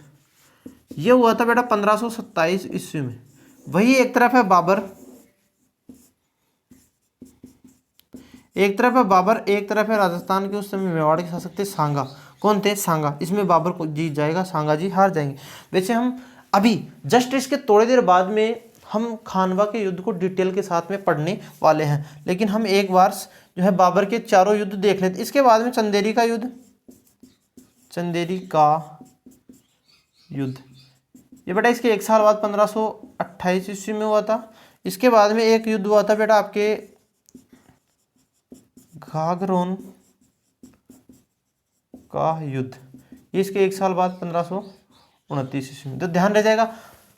ये हुआ था बेटा 1527 ईस्वी में। वही एक तरफ है बाबर, एक तरफ है बाबर, एक तरफ है राजस्थान के उस समय मेवाड़ के शासक थे सांगा। कौन थे? सांगा। इसमें बाबर को जीत जाएगा, सांगा जी हार जाएंगे। वैसे हम अभी जस्ट इसके थोड़ी देर बाद में हम खानवा के युद्ध को डिटेल के साथ में पढ़ने वाले हैं, लेकिन हम एक बार जो है बाबर के चारों युद्ध देख लेते। इसके बाद में चंदेरी का युद्ध, चंदेरी का युद्ध ये बेटा इसके एक साल बाद 1528 ईस्वी में हुआ था। इसके बाद में एक युद्ध हुआ था बेटा आपके घाघरोन का युद्ध, ये इसके एक साल बाद 1529 ईस्वी में। तो ध्यान रह जाएगा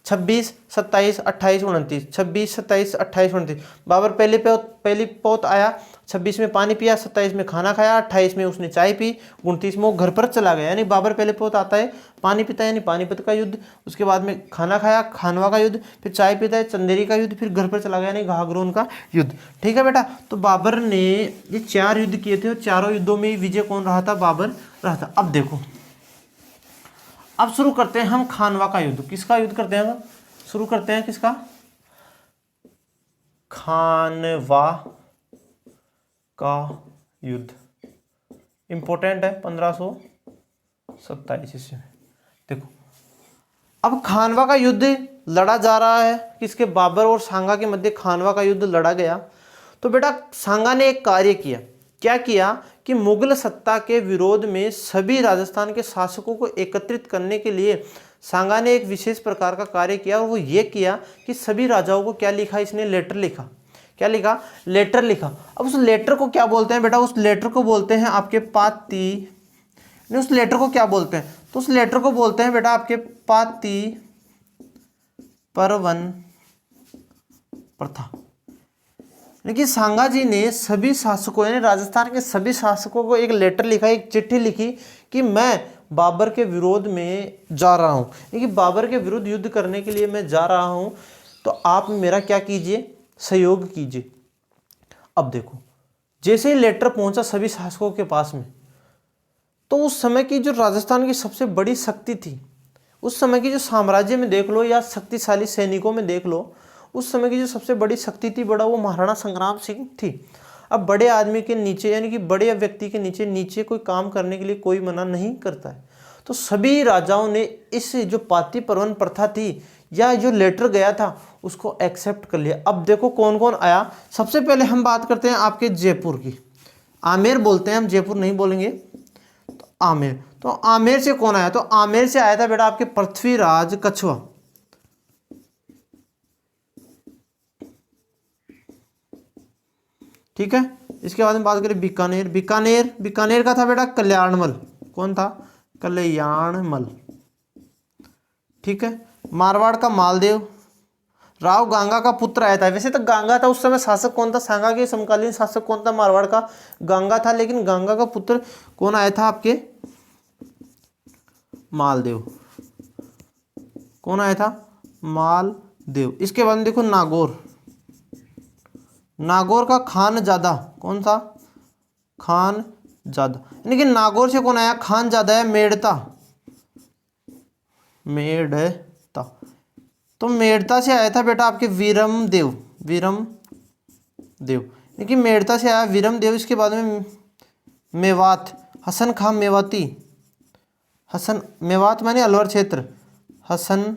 26, 27, 28, 29, 26, 27, 28, 29। बाबर पहली पोत आया, 26 में पानी पिया, 27 में खाना खाया, 28 में उसने चाय पी, 29 में वो घर पर चला गया। यानी बाबर पहले पोत आता है, पानी पीता है यानी पानीपत का युद्ध, उसके बाद में खाना खाया, खानवा का युद्ध, फिर चाय पीता है, चंदेरी का युद्ध, फिर घर पर चला गया यानी घाघरोन का युद्ध। ठीक है बेटा, तो बाबर ने ये 4 युद्ध किए थे और चारों युद्धों में विजय कौन रहा था? बाबर रहा था। अब देखो, अब शुरू करते हैं हम खानवा का युद्ध। किसका युद्ध करते हैं? शुरू करते हैं किसका? खानवा का युद्ध। इंपॉर्टेंट है 1527 ईस्वी में। देखो, अब खानवा का युद्ध लड़ा जा रहा है किसके? बाबर और सांगा के मध्य खानवा का युद्ध लड़ा गया। तो बेटा सांगा ने एक कार्य किया। क्या किया कि मुगल सत्ता के विरोध में सभी राजस्थान के शासकों को एकत्रित करने के लिए सांगा ने एक विशेष प्रकार का कार्य किया, और वो ये किया कि सभी राजाओं को क्या लिखा? इसने लेटर लिखा। क्या लिखा? लेटर लिखा। अब उस लेटर को क्या बोलते हैं बेटा? उस लेटर को बोलते हैं आपके पाती। उस लेटर को क्या बोलते हैं? तो उस लेटर को बोलते हैं बेटा आपके पाती परवन प्रथा। लेकिन सांगा जी ने सभी शासकों यानी राजस्थान के सभी शासकों को एक लेटर लिखा, एक चिट्ठी लिखी कि मैं बाबर के विरोध में जा रहा हूँ, लेकिन बाबर के विरुद्ध युद्ध करने के लिए मैं जा रहा हूँ, तो आप मेरा क्या कीजिए? सहयोग कीजिए। अब देखो, जैसे ही लेटर पहुंचा सभी शासकों के पास में, तो उस समय की जो राजस्थान की सबसे बड़ी शक्ति थी, उस समय की जो साम्राज्य में देख लो या शक्तिशाली सैनिकों में देख लो, उस समय की जो सबसे बड़ी शक्ति थी बड़ा, वो महाराणा संग्राम सिंह थी। अब बड़े आदमी के नीचे यानी कि बड़े व्यक्ति के नीचे कोई काम करने के लिए कोई मना नहीं करता है। तो सभी राजाओं ने इस जो पाती परवन प्रथा थी या जो लेटर गया था उसको एक्सेप्ट कर लिया। अब देखो कौन कौन आया। सबसे पहले हम बात करते हैं आपके जयपुर की। आमेर बोलते हैं हम, जयपुर नहीं बोलेंगे। तो आमेर, तो आमेर से कौन आया? तो आमेर से आया था बेटा आपके पृथ्वीराज कछुआ। ठीक है, इसके बाद में बात करें बीकानेर। बीकानेर का था बेटा कल्याणमल। कौन था? कल्याणमल। ठीक है, मारवाड़ का मालदेव। राव गांगा का पुत्र आया था। वैसे तो गांगा था उस समय शासक कौन था? सांगा के समकालीन शासक कौन था? मारवाड़ का गांगा था, लेकिन गांगा का पुत्र कौन आया था आपके? मालदेव। कौन आया था? मालदेव। इसके बाद में देखो नागौर। नागौर का खानजादा। कौन था? खानजादा। यानी कि नागौर से कौन आया? खानजादा है मेड़ता। मेड़ता, तो मेड़ता से आया था बेटा आपके वीरमदेव। वीरमदेव, यानी कि मेड़ता से आया वीरमदेव। इसके बाद में मेवात, हसन खां मेवाती। हसन, मेवात माने अलवर क्षेत्र। हसन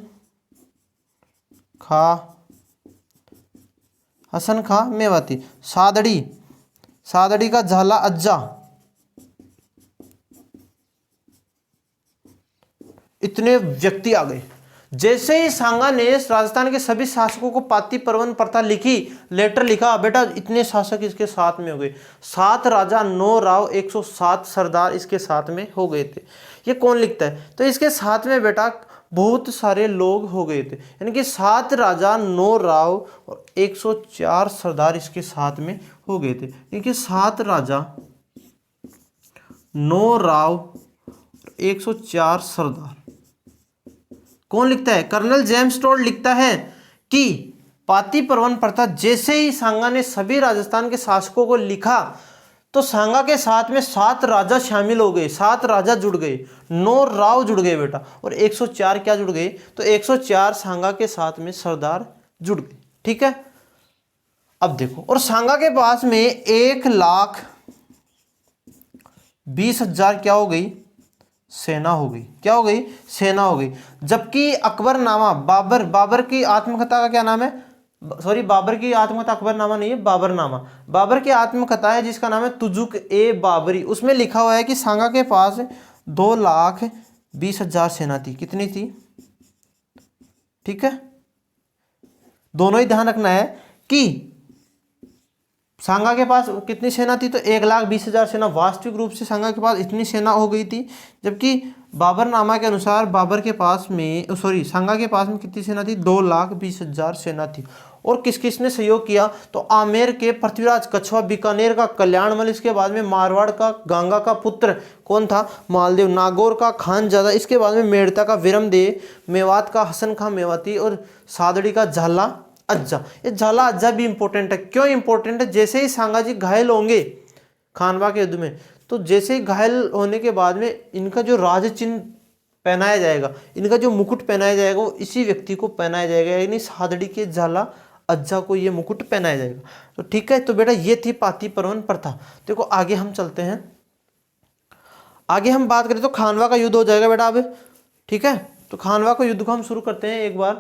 खां मेवाती। सादड़ी का झाला अज्जा। इतने व्यक्ति आ गए। जैसे ही सांगा ने राजस्थान के सभी शासकों को पाती परवन प्रथा लिखी, लेटर लिखा, बेटा इतने शासक इसके साथ में हो गए। 7 राजा, 9 राव, 107 सरदार इसके साथ में हो गए थे। ये कौन लिखता है? तो इसके साथ में बेटा बहुत सारे लोग हो गए थे, यानी कि 7 राजा, 9 राव और 104 सरदार इसके साथ में हो गए थे। क्योंकि 7 राजा, 9 राव, 104 सरदार। कौन लिखता है? कर्नल जेम्स टोड लिखता है कि पाती परवन प्रथा, जैसे ही सांगा ने सभी राजस्थान के शासकों को लिखा तो सांगा के साथ में 7 राजा शामिल हो गए, 7 राजा जुड़ गए, 9 राव जुड़ गए बेटा, और 104 क्या जुड़ गए, तो 104 सांगा के साथ में सरदार जुड़ गए। ठीक है, अब देखो, और सांगा के पास में 1,20,000 क्या हो गई, सेना हो गई। क्या हो गई, सेना हो गई। जबकि अकबरनामा, बाबर की आत्मकथा का क्या नाम है, सॉरी बाबर की आत्मकथा अकबरनामा नहीं है, बाबरनामा, बाबर की आत्मकथा है जिसका नाम है तुजुक ए बाबरी। उसमें लिखा हुआ है कि सांगा के पास 2,20,000 सेना थी। कितनी थी, ठीक है, दोनों ही ध्यान रखना है कि सांगा के पास कितनी सेना थी, तो 1,20,000 सेना। वास्तविक रूप से सांगा के पास इतनी सेना हो गई थी, जबकि बाबरनामा के अनुसार बाबर के पास में, सॉरी सांगा के पास में कितनी सेना थी, 2,20,000 सेना थी। और किस किस ने सहयोग किया, तो आमेर के पृथ्वीराज कछवा, बीकानेर का कल्याणमल, इसके बाद में मारवाड़ का गांगा का पुत्र कौन था, मालदेव, नागौर का खानजादा, इसके बाद में मेड़ता का विरमदेव, मेवात का हसन खां मेवाती, और सादड़ी का झाला अज्जा। ये झाला अज्जा भी इंपॉर्टेंट है। क्यों इंपॉर्टेंट है, जैसे ही सांगा जी घायल होंगे खानवा के युद्ध में, तो जैसे ही घायल होने के बाद में इनका जो राज चिन्ह पहनाया जाएगा, इनका जो मुकुट पहनाया जाएगा, वो इसी व्यक्ति को पहनाया जाएगा, यानी सादड़ी के झाला अज्जा को ये मुकुट पहनाया जाएगा। तो ठीक है, तो बेटा ये थी पाती परवन प्रथा। देखो आगे हम चलते हैं, आगे हम बात करें तो खानवा का युद्ध हो जाएगा बेटा अब। ठीक है, तो खानवा का युद्ध को हम शुरू करते हैं एक बार।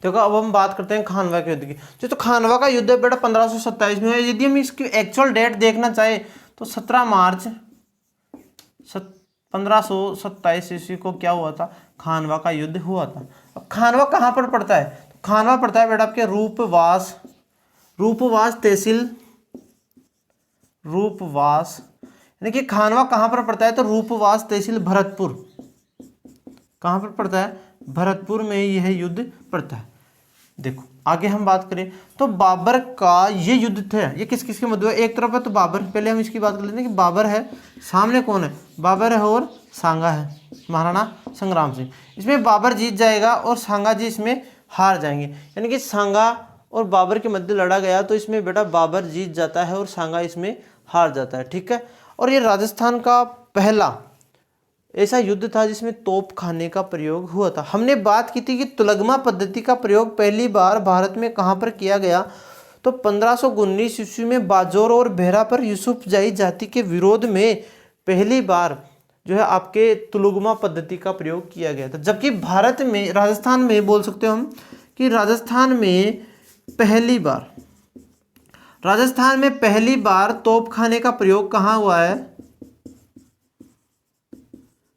देखो अब हम बात करते हैं खानवा के युद्ध की। तो खानवा का युद्ध बेटा 1527 में है। यदि हम इसकी एक्चुअल डेट देखना चाहे तो 17 मार्च 1527 ईस्वी को क्या हुआ था, खानवा का युद्ध हुआ था। अब खानवा कहाँ पर पड़ता है, तो खानवा पड़ता है बेटा आपके रूपवास तहसील, रूपवास, यानी कि खानवा कहाँ पर पड़ता है, तो रूपवास तहसील भरतपुर। कहाँ पर पड़ता है, भरतपुर में यह युद्ध पड़ता है। देखो आगे हम बात करें तो बाबर का ये युद्ध था, ये किस किस के मध्य हुआ, एक तरफ है तो बाबर, पहले हम इसकी बात कर लेते हैं कि बाबर है, सामने कौन है, बाबर है और सांगा है, महाराणा संग्राम सिंह। इसमें बाबर जीत जाएगा और सांगा जी इसमें हार जाएंगे, यानी कि सांगा और बाबर के मध्य लड़ा गया, तो इसमें बेटा बाबर जीत जाता है और सांगा इसमें हार जाता है। ठीक है, और ये राजस्थान का पहला ऐसा युद्ध था जिसमें तोप खाने का प्रयोग हुआ था। हमने बात की थी कि तुलगमा पद्धति का प्रयोग पहली बार भारत में कहाँ पर किया गया, तो 1519 ईस्वी में बाजौर और बेहरा पर यूसुफजाई जाति के विरोध में पहली बार जो है आपके तुलगमा पद्धति का प्रयोग किया गया था। जबकि भारत में, राजस्थान में बोल सकते हो हम कि राजस्थान में पहली बार तोप खाने का प्रयोग कहाँ हुआ है,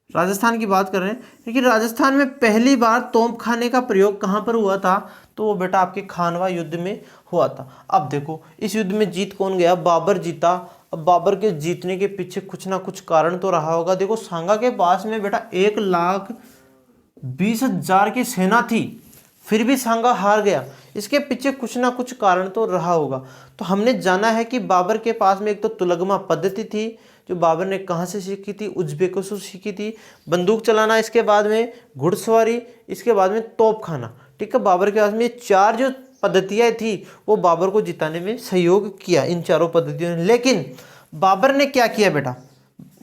राजस्थान की बात कर रहे हैं, लेकिन राजस्थान में पहली बार तोप खाने का प्रयोग कहाँ पर हुआ था, तो वो बेटा आपके खानवा युद्ध में हुआ था। अब देखो इस युद्ध में जीत कौन गया, बाबर जीता। अब बाबर के जीतने के पीछे कुछ ना कुछ कारण तो रहा होगा। देखो सांगा के पास में बेटा 1,20,000 की सेना थी, फिर भी सांगा हार गया, इसके पीछे कुछ ना कुछ कारण तो रहा होगा। तो हमने जाना है कि बाबर के पास में एक तो तुलगमा पद्धति थी, जो बाबर ने कहाँ से सीखी थी, उज्बेकों से सीखी थी, बंदूक चलाना, इसके बाद में घुड़सवारी, इसके बाद में तोप खाना। ठीक है, बाबर के पास में 4 जो पद्धतियाँ थी वो बाबर को जिताने में सहयोग किया, इन चारों पद्धतियों ने। लेकिन बाबर ने क्या किया बेटा,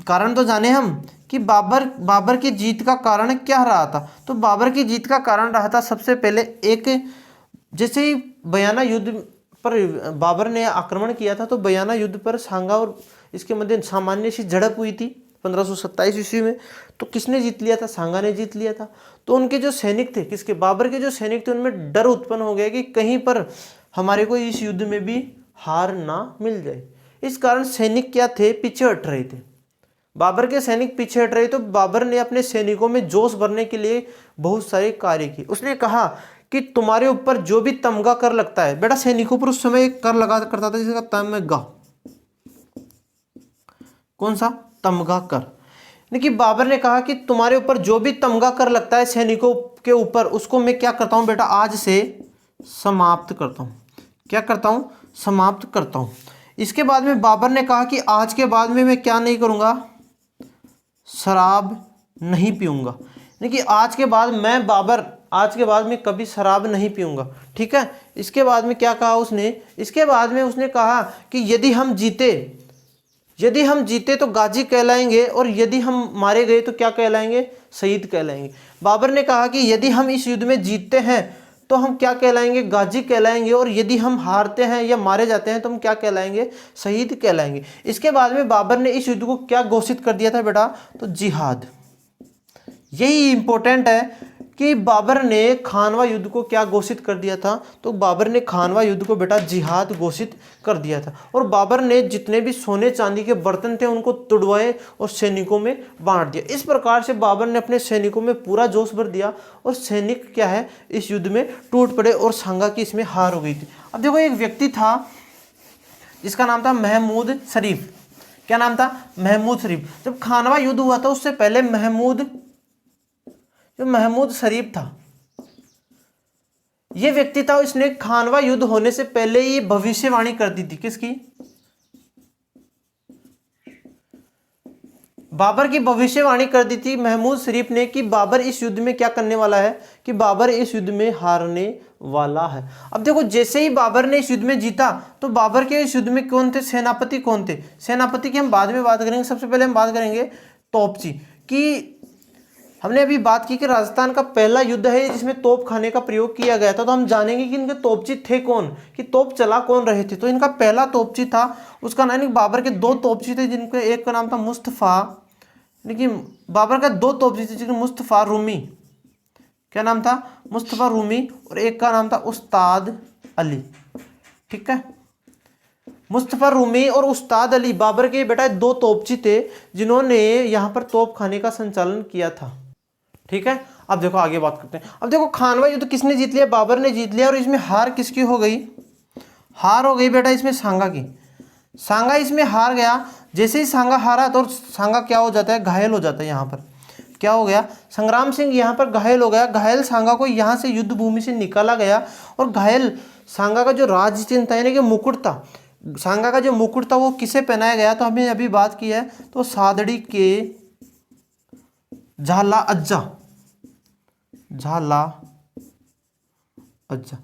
कारण तो जाने हम कि बाबर की जीत का कारण क्या रहा था। तो बाबर की जीत का कारण रहा था सबसे पहले, एक जैसे ही बयाना युद्ध पर बाबर ने आक्रमण किया था, तो बयाना युद्ध पर सांगा और इसके मध्य सामान्य सी झड़प हुई थी 1527 ईस्वी में। तो किसने जीत लिया था, सांगा ने जीत लिया था। तो उनके जो सैनिक थे, किसके, बाबर के जो सैनिक थे, उनमें डर उत्पन्न हो गया कि कहीं पर हमारे को इस युद्ध में भी हार ना मिल जाए। इस कारण सैनिक क्या थे, पीछे हट रहे थे। बाबर के सैनिक पीछे हट रहे, तो बाबर ने अपने सैनिकों में जोश भरने के लिए बहुत सारे कार्य किए। उसने कहा कि तुम्हारे ऊपर जो भी तमगा कर लगता है, बेटा सैनिकों पर उस समय एक कर लगा करता था जिसका तमगा, कौन सा, तमगा कर। लेकिन बाबर ने कहा कि तुम्हारे ऊपर जो भी तमगा कर लगता है सैनिकों के ऊपर, उसको मैं क्या करता हूं बेटा, आज से समाप्त करता हूं। क्या करता हूं, समाप्त करता हूं। इसके बाद में बाबर ने कहा कि आज के बाद में मैं क्या नहीं करूंगा, शराब नहीं पीऊंगा। यानी कि आज के बाद मैं बाबर आज के बाद मैं कभी शराब नहीं पीऊंगा। ठीक है, इसके बाद में क्या कहा उसने, इसके बाद में उसने कहा कि यदि हम जीते तो गाजी कहलाएंगे, और यदि हम मारे गए तो क्या कहलाएंगे, शहीद कहलाएंगे। बाबर ने कहा कि यदि हम इस युद्ध में जीतते हैं तो हम क्या कहलाएंगे, गाजी कहलाएंगे, और यदि हम हारते हैं या मारे जाते हैं तो हम क्या कहलाएंगे, शहीद कहलाएंगे। इसके बाद में बाबर ने इस युद्ध को क्या घोषित कर दिया था बेटा, तो जिहाद। यही इंपॉर्टेंट है कि बाबर ने खानवा युद्ध को क्या घोषित कर दिया था, तो बाबर ने खानवा युद्ध को बेटा जिहाद घोषित कर दिया था। और बाबर ने जितने भी सोने चांदी के बर्तन थे उनको तुड़वाए और सैनिकों में बांट दिया। इस प्रकार से बाबर ने अपने सैनिकों में पूरा जोश भर दिया, और सैनिक क्या है, इस युद्ध में टूट पड़े और सांगा की इसमें हार हो गई थी। अब देखो, एक व्यक्ति था जिसका नाम था महमूद शरीफ। क्या नाम था, महमूद शरीफ। जब खानवा युद्ध हुआ था उससे पहले महमूद शरीफ था, यह व्यक्ति था, इसने खानवा युद्ध होने से पहले ही भविष्यवाणी कर दी थी। किसकी, बाबर की भविष्यवाणी कर दी थी महमूद शरीफ ने कि बाबर इस युद्ध में क्या करने वाला है, कि बाबर इस युद्ध में हारने वाला है। अब देखो, जैसे ही बाबर ने इस युद्ध में जीता तो बाबर के इस युद्ध में कौन थे, सेनापति कौन थे। सेनापति की हम बाद में बात करेंगे, सबसे पहले हम बात करेंगे तोपची की। हमने अभी बात की कि राजस्थान का पहला युद्ध है जिसमें तोप खाने का प्रयोग किया गया था, तो हम जानेंगे कि इनके तोपची थे कौन, कि तोप चला कौन रहे थे। तो इनका पहला तोपची था, उसका नाम, बाबर के दो तोपची थे, जिनके एक का नाम था मुस्तफ़ा, लेकिन बाबर का दो तोपची थे जिनके मुस्तफ़ा रूमी, क्या नाम था, मुस्तफ़ा रूमी, और एक का नाम था उस्ताद अली। ठीक है, मुस्तफ़ा रूमी और उस्ताद अली बाबर के बेटा दो तोपची थे जिन्होंने यहाँ पर तोप खाने का संचालन किया था। ठीक है, अब देखो आगे बात करते हैं। अब देखो, खानवा युद्ध किसने जीत लिया, बाबर ने जीत लिया, और इसमें हार किसकी हो गई, हार हो गई बेटा इसमें सांगा की। सांगा इसमें हार गया। जैसे ही सांगा हारा तो सांगा क्या हो जाता है, घायल हो जाता है। यहाँ पर क्या हो गया, संग्राम सिंह यहाँ पर घायल हो गया। घायल सांगा को यहाँ से युद्ध भूमि से निकाला गया, और घायल सांगा का जो राज चिन्ह था, यानी कि मुकुट था, सांगा का जो मुकुट था वो किसे पहनाया गया, तो हमने अभी बात की है, तो सादड़ी के झाला अज्जा, झाला अज्जा।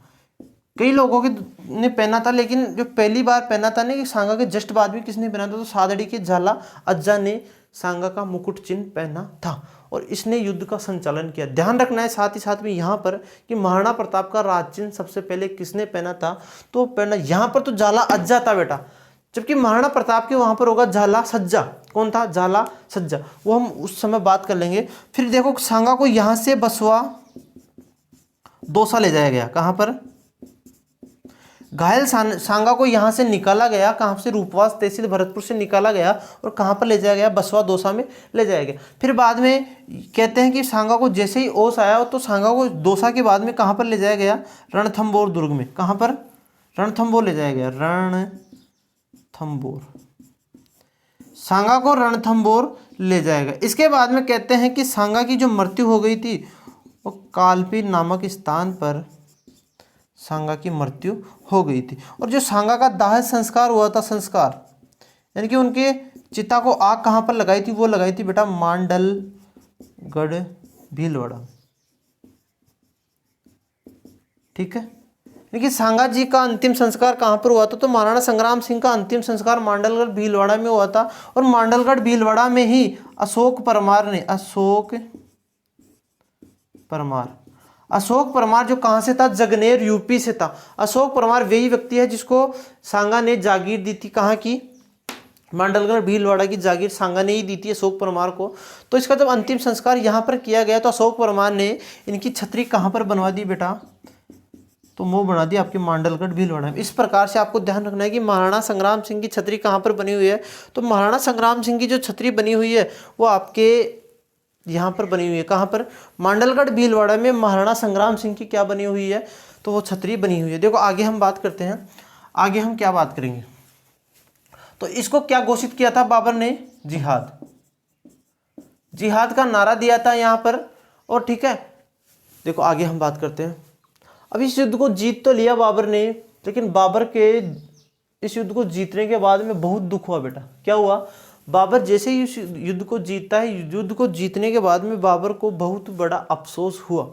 कई लोगों के ने पहना था, लेकिन जो पहली बार पहना था ना, कि सांगा के जस्ट बाद भी किसने पहना था, तो सादड़ी के झाला अज्जा ने सांगा का मुकुट चिन्ह पहना था, और इसने युद्ध का संचालन किया। ध्यान रखना है साथ ही साथ में यहाँ पर कि महाराणा प्रताप का राज चिन्ह सबसे पहले किसने पहना था, तो पहना यहाँ पर तो झाला अज्जा था बेटा, जबकि महाराणा प्रताप के वहां पर होगा झाला सज्जा। कौन था, झाला सज्जा, वो हम उस समय बात कर लेंगे। फिर देखो, सांगा को यहां से बसवा दौसा ले जाया गया। कहां पर, घायल सांगा को यहां से निकाला गया, कहां से, रूपवास तहसील भरतपुर से निकाला गया, और कहां पर ले जाया गया, बसवा दौसा में ले जाया गया। फिर बाद में कहते हैं कि सांगा को जैसे ही ओस आया तो सांगा को दौसा के बाद में कहां पर ले जाया गया, रणथंबोर दुर्ग में। कहां पर, रणथंबोर ले जाया गया, रणथंबोर, सांगा को रणथंबोर ले जाएगा। इसके बाद में कहते हैं कि सांगा की जो मृत्यु हो गई थी वो कालपी नामक स्थान पर सांगा की मृत्यु हो गई थी। और जो सांगा का दाह संस्कार हुआ था, संस्कार यानी कि उनके चिता को आग कहाँ पर लगाई थी, वो लगाई थी बेटा मांडलगढ़ भीलवाड़ा। ठीक है, देखिए सांगा जी का अंतिम संस्कार कहाँ पर हुआ था, तो महाराणा संग्राम सिंह का अंतिम संस्कार मांडलगढ़ भीलवाड़ा में हुआ था। और मांडलगढ़ भीलवाड़ा में ही अशोक परमार जो कहाँ से था, जगनेर यूपी से था। अशोक परमार वही व्यक्ति है जिसको सांगा ने जागीर दी थी, कहाँ की, मांडलगढ़ भीलवाड़ा की जागीर सांगा ने ही दी थी अशोक परमार को। तो इसका जब अंतिम संस्कार यहाँ पर किया गया तो अशोक परमार ने इनकी छतरी कहाँ पर बनवा दी बेटा, तो वो बना दी आपकी मांडलगढ़ भीलवाड़ा में। इस प्रकार से आपको ध्यान रखना है कि महाराणा संग्राम सिंह की छतरी कहाँ पर बनी हुई है, तो महाराणा संग्राम सिंह की जो छतरी बनी हुई है वो आपके यहाँ पर बनी हुई है। कहाँ पर, मांडलगढ़ भीलवाड़ा में महाराणा संग्राम सिंह की क्या बनी हुई है, तो वो छतरी बनी हुई है। देखो आगे हम बात करते हैं, आगे हम क्या बात करेंगे, तो इसको क्या घोषित किया था बाबर ने, जिहाद, जिहाद का नारा दिया था यहाँ पर। और ठीक है, देखो आगे हम बात करते हैं। अब इस युद्ध को जीत तो लिया बाबर ने, लेकिन बाबर के इस युद्ध को जीतने के बाद में बहुत दुख हुआ बेटा। क्या हुआ, बाबर जैसे ही इस युद्ध को जीतता है, युद्ध को जीतने के बाद में बाबर को बहुत बड़ा अफसोस हुआ।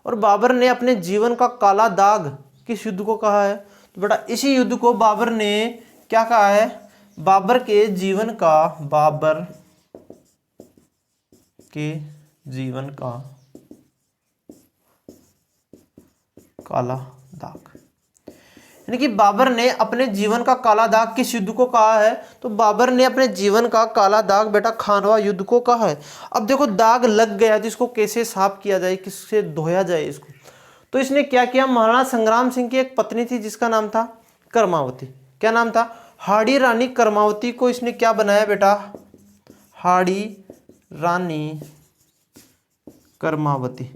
और बाबर ने अपने जीवन का काला दाग किस युद्ध को कहा है? तो बेटा इसी युद्ध को बाबर ने क्या कहा है? बाबर के जीवन का काला दाग, यानी कि बाबर ने अपने जीवन का काला दाग किस युद्ध को कहा है? तो बाबर ने अपने जीवन का काला दाग बेटा खानवा युद्ध को कहा है। अब देखो दाग लग गया तो इसको कैसे साफ किया जाए, किससे धोया जाए इसको? तो इसने क्या किया, महाराणा संग्राम सिंह की एक पत्नी थी जिसका नाम था कर्मावती। क्या नाम था? हाड़ी रानी कर्मावती को इसने क्या बनाया बेटा? हाड़ी रानी कर्मावती।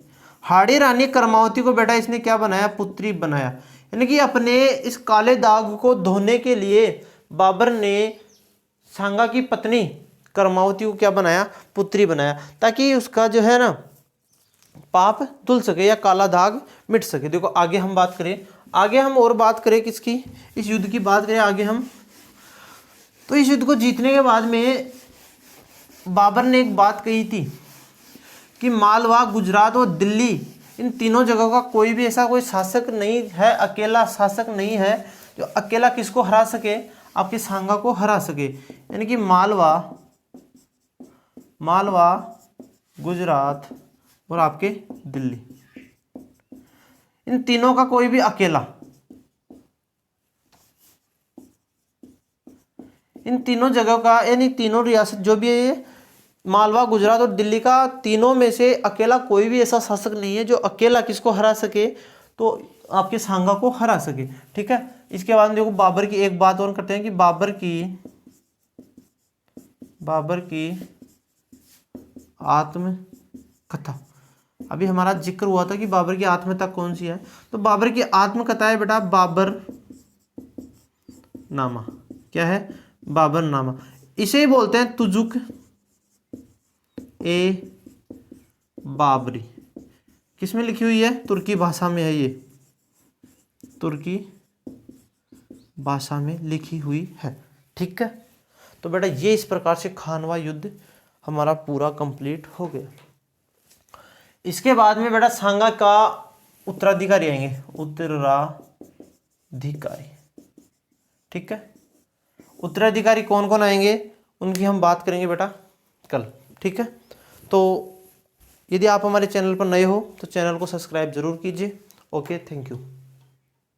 हाड़ी रानी कर्मावती को बेटा इसने क्या बनाया? पुत्री बनाया। यानी कि अपने इस काले दाग को धोने के लिए बाबर ने सांगा की पत्नी कर्मावती को क्या बनाया? पुत्री बनाया, ताकि उसका जो है ना पाप धुल सके या काला दाग मिट सके। देखो आगे हम बात करें, आगे हम और बात करें किसकी? इस युद्ध की बात करें आगे हम। तो इस युद्ध को जीतने के बाद में बाबर ने एक बात कही थी कि मालवा, गुजरात और दिल्ली, इन तीनों जगहों का कोई भी ऐसा कोई शासक नहीं है, अकेला शासक नहीं है जो अकेला किसको हरा सके? आपके सांगा को हरा सके। यानी कि मालवा, गुजरात और आपके दिल्ली, इन तीनों का कोई भी अकेला, इन तीनों जगह का यानी तीनों रियासत जो भी है, मालवा, गुजरात और दिल्ली का, तीनों में से अकेला कोई भी ऐसा शासक नहीं है जो अकेला किसको हरा सके? तो आपके सांगा को हरा सके। ठीक है, इसके बाद देखो बाबर की एक बात और करते हैं कि बाबर की आत्मकथा। अभी हमारा जिक्र हुआ था कि बाबर की आत्मकथा कौन सी है? तो बाबर की आत्मकथा है बेटा बाबर नामा। क्या है? बाबर नामा। इसे ही बोलते हैं तुजुक ए बाबरी। किस में लिखी हुई है? तुर्की भाषा में है, ये तुर्की भाषा में लिखी हुई है। ठीक है, तो बेटा ये इस प्रकार से खानवा युद्ध हमारा पूरा कंप्लीट हो गया। इसके बाद में बेटा सांगा का उत्तराधिकारी आएंगे, उत्तराधिकारी। ठीक है, उत्तराधिकारी कौन कौन आएंगे उनकी हम बात करेंगे बेटा कल। ठीक है, तो यदि आप हमारे चैनल पर नए हो तो चैनल को सब्सक्राइब जरूर कीजिए। Okay, thank you.